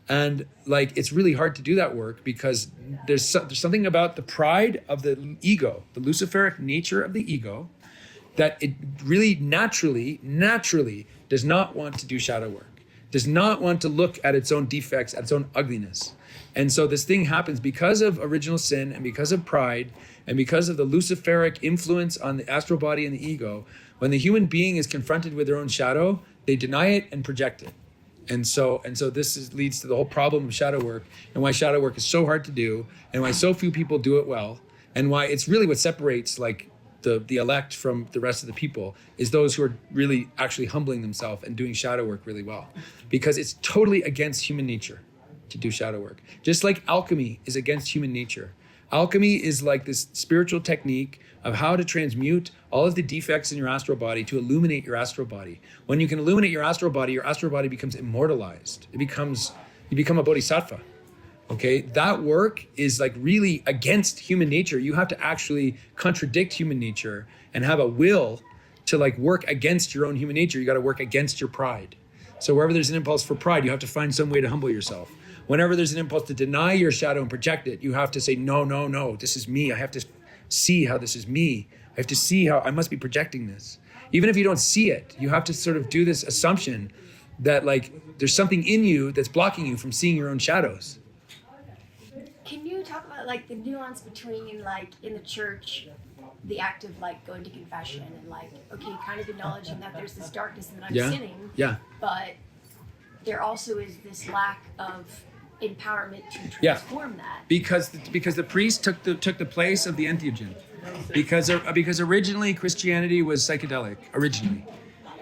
And like it's really hard to do that work because there's something about the pride of the ego, the Luciferic nature of the ego, that it really naturally does not want to do shadow work, does not want to look at its own defects, at its own ugliness. And so this thing happens because of original sin and because of pride and because of the Luciferic influence on the astral body and the ego. When the human being is confronted with their own shadow, they deny it and project it. And so this leads to the whole problem of shadow work, and why shadow work is so hard to do, and why so few people do it well, and why it's really what separates like the elect from the rest of the people is those who are really actually humbling themselves and doing shadow work really well, because it's totally against human nature to do shadow work. Just like alchemy is against human nature. Alchemy is like this spiritual technique of how to transmute all of the defects in your astral body to illuminate your astral body. When you can illuminate your astral body becomes immortalized. You become a bodhisattva. Okay, that work is like really against human nature. You have to actually contradict human nature and have a will to like work against your own human nature. You got to work against your pride. So wherever there's an impulse for pride, you have to find some way to humble yourself. Whenever there's an impulse to deny your shadow and project it, you have to say, no, this is me. I have to see how this is me. I have to see how I must be projecting this. Even if you don't see it, you have to sort of do this assumption that like there's something in you that's blocking you from seeing your own shadows. Can you talk about like the nuance between like in the church, the act of like going to confession and like, okay, kind of acknowledging that there's this darkness and that I'm sinning. Yeah. But there also is this lack of empowerment to transform that. Because the priest took the place of the entheogen. Because originally Christianity was psychedelic originally,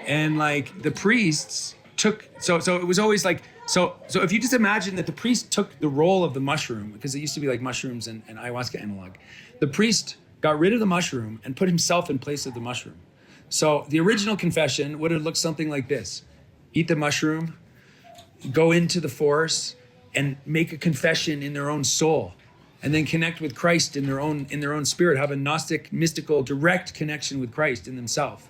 and like the priests took so it was always like so if you just imagine that the priest took the role of the mushroom, because it used to be like mushrooms and ayahuasca analog, the priest got rid of the mushroom and put himself in place of the mushroom. So the original confession would have looked something like this: eat the mushroom, go into the forest, and make a confession in their own soul, and then connect with Christ in their own spirit, have a Gnostic, mystical, direct connection with Christ in themselves.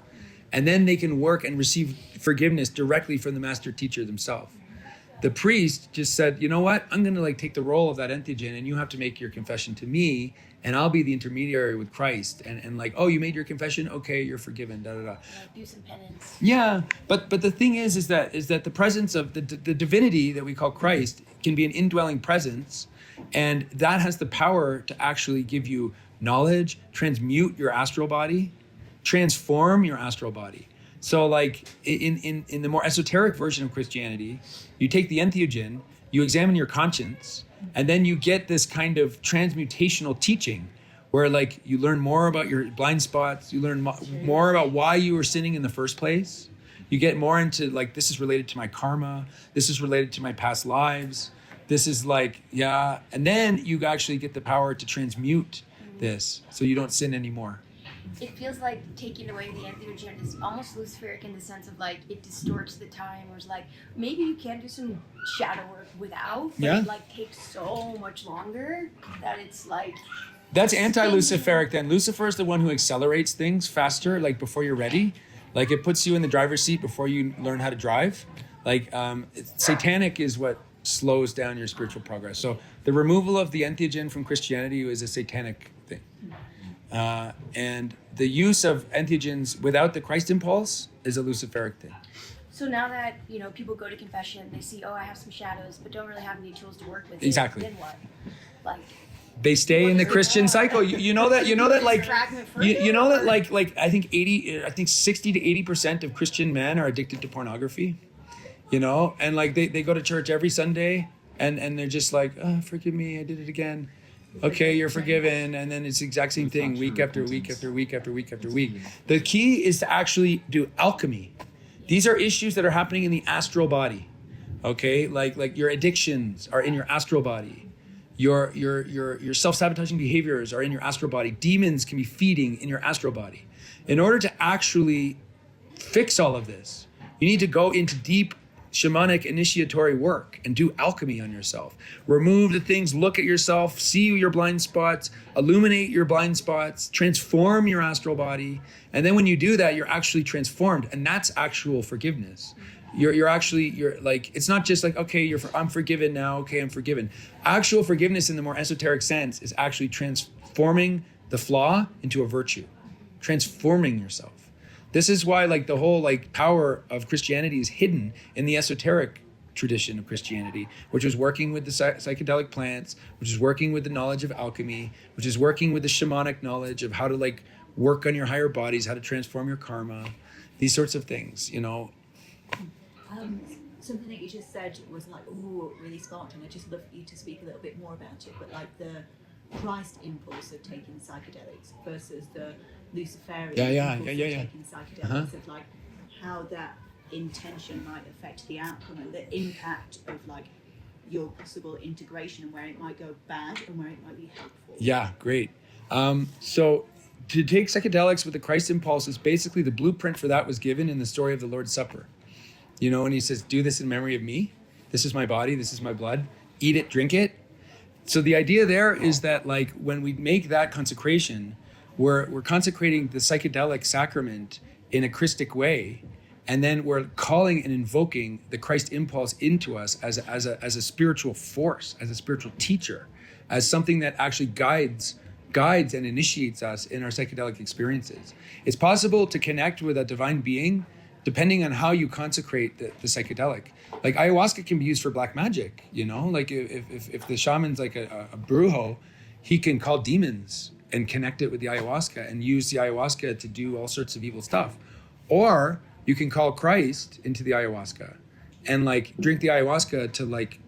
And then they can work and receive forgiveness directly from the master teacher themselves. The priest just said, you know what? I'm going to like take the role of that entheogen, and you have to make your confession to me, and I'll be the intermediary with Christ. And like, oh, you made your confession? Okay, you're forgiven, Do some penance. Yeah, but the thing is that the presence of the divinity that we call Christ can be an indwelling presence, and that has the power to actually give you knowledge, transmute your astral body, transform your astral body. So like in the more esoteric version of Christianity, you take the entheogen, you examine your conscience, and then you get this kind of transmutational teaching where like you learn more about your blind spots, you learn more about why you were sinning in the first place. You get more into like, this is related to my karma, this is related to my past lives, this is like, yeah. And then you actually get the power to transmute this so you don't sin anymore. It feels like taking away the entheogen is almost Luciferic in the sense of like it distorts the time, or it's like maybe you can do some shadow work without, but it like takes so much longer that it's like... That's anti-Luciferic then. Lucifer is the one who accelerates things faster, like before you're ready. Like it puts you in the driver's seat before you learn how to drive. Like satanic is what slows down your spiritual progress. So the removal of the entheogen from Christianity is a satanic thing. And the use of entheogens without the Christ impulse is a Luciferic thing. So now that, you know, people go to confession, they see, oh, I have some shadows, but don't really have any tools to work with. Exactly. Then what? Like... They stay in the Christian cycle. You know that like you know that like I think 60 to 80% of Christian men are addicted to pornography. You know, and like they go to church every Sunday and they're just like, oh, forgive me, I did it again. Okay, you're forgiven, and then it's the exact same thing week after week after week after week after week. The key is to actually do alchemy. These are issues that are happening in the astral body. Okay, like your addictions are in your astral body. Your self-sabotaging behaviors are in your astral body. Demons can be feeding in your astral body. In order to actually fix all of this, you need to go into deep shamanic initiatory work and do alchemy on yourself. Remove the things, look at yourself, see your blind spots, illuminate your blind spots, transform your astral body. And then when you do that, you're actually transformed. And that's actual forgiveness. You're like, it's not just like, okay, I'm forgiven now. Okay, I'm forgiven. Actual forgiveness in the more esoteric sense is actually transforming the flaw into a virtue, transforming yourself. This is why like the whole like power of Christianity is hidden in the esoteric tradition of Christianity, which is working with the psychedelic plants, which is working with the knowledge of alchemy, which is working with the shamanic knowledge of how to like work on your higher bodies, how to transform your karma, these sorts of things, you know. Something that you just said was like, ooh, really sparked, and I'd just love you to speak a little bit more about it. But like the Christ impulse of taking psychedelics versus the Luciferian impulse of taking psychedelics, of like how that intention might affect the outcome and the impact of like your possible integration and where it might go bad and where it might be helpful. Yeah, great. So to take psychedelics with the Christ impulse is basically the blueprint for that was given in the story of the Lord's Supper. You know, and he says, do this in memory of me. This is my body. This is my blood. Eat it, drink it. So the idea there is that like when we make that consecration, we're consecrating the psychedelic sacrament in a Christic way. And then we're calling and invoking the Christ impulse into us as a spiritual force, as a spiritual teacher, as something that actually guides and initiates us in our psychedelic experiences. It's possible to connect with a divine being depending on how you consecrate the psychedelic. Like ayahuasca can be used for black magic, you know? Like if the shaman's like a brujo, he can call demons and connect it with the ayahuasca and use the ayahuasca to do all sorts of evil stuff. Or you can call Christ into the ayahuasca and like drink the ayahuasca to like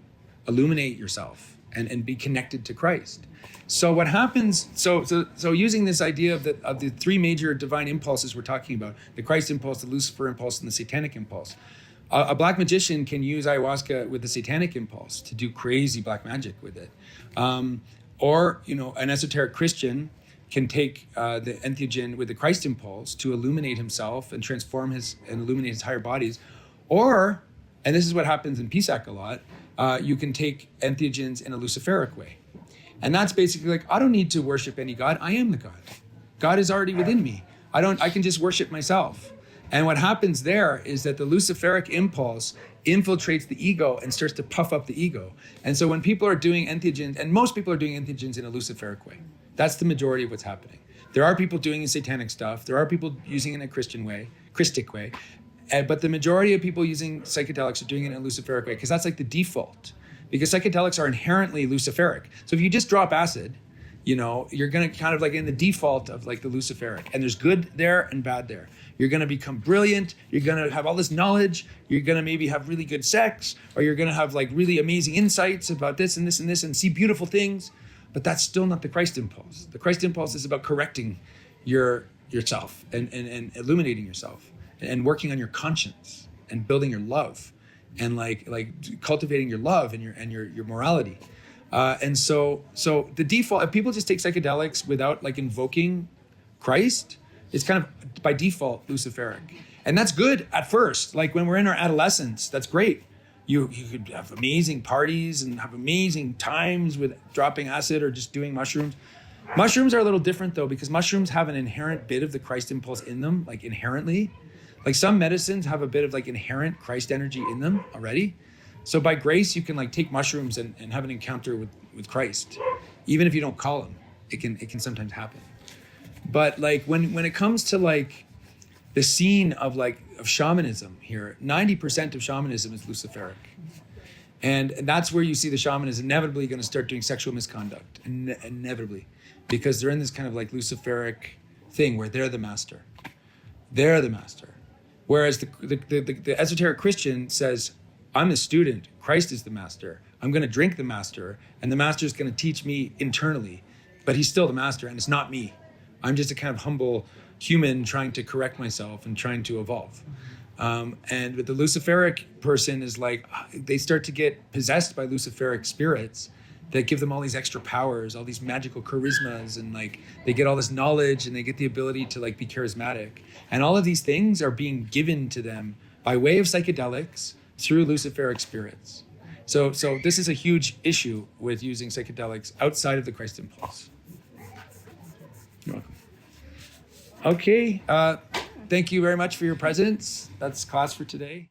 illuminate yourself and be connected to Christ. So what happens, so using this idea of the three major divine impulses we're talking about, the Christ impulse, the Lucifer impulse, and the satanic impulse. A black magician can use ayahuasca with the satanic impulse to do crazy black magic with it. Or, you know, an esoteric Christian can take the entheogen with the Christ impulse to illuminate himself and transform and illuminate his higher bodies. Or, and this is what happens in PSAC a lot, you can take entheogens in a Luciferic way. And that's basically like, I don't need to worship any God. I am the God. God is already within me. I can just worship myself. And what happens there is that the Luciferic impulse infiltrates the ego and starts to puff up the ego. And so when people are doing entheogens, and most people are doing entheogens in a Luciferic way, that's the majority of what's happening. There are people doing satanic stuff. There are people using it in a Christic way. But the majority of people using psychedelics are doing it in a Luciferic way because that's like the default. Because psychedelics are inherently Luciferic. So if you just drop acid, you're going to kind of like in the default of like the Luciferic, and there's good there and bad there. You're going to become brilliant. You're going to have all this knowledge. You're going to maybe have really good sex, or you're going to have like really amazing insights about this and this and this and see beautiful things. But that's still not the Christ impulse. The Christ impulse is about correcting yourself and illuminating yourself and working on your conscience and building your love and like cultivating your love and your morality. And so the default, if people just take psychedelics without like invoking Christ, it's kind of by default Luciferic. And that's good at first. Like when we're in our adolescence, that's great. You could have amazing parties and have amazing times with dropping acid or just doing mushrooms. Mushrooms are a little different though, because mushrooms have an inherent bit of the Christ impulse in them, like inherently. Like some medicines have a bit of like inherent Christ energy in them already. So by grace, you can like take mushrooms and have an encounter with Christ. Even if you don't call him, it can sometimes happen. But like when it comes to like the scene of shamanism here, 90% of shamanism is Luciferic. And that's where you see the shaman is inevitably going to start doing sexual misconduct, inevitably, because they're in this kind of like Luciferic thing where they're the master. They're the master. Whereas the esoteric Christian says, I'm the student, Christ is the master. I'm going to drink the master, and the master is going to teach me internally, but he's still the master, and it's not me. I'm just a kind of humble human trying to correct myself and trying to evolve. And with the Luciferic person is like, they start to get possessed by Luciferic spirits that give them all these extra powers, all these magical charismas, and like they get all this knowledge and they get the ability to like be charismatic. And all of these things are being given to them by way of psychedelics through Luciferic spirits. So this is a huge issue with using psychedelics outside of the Christ impulse. You're welcome. Okay, thank you very much for your presence. That's class for today.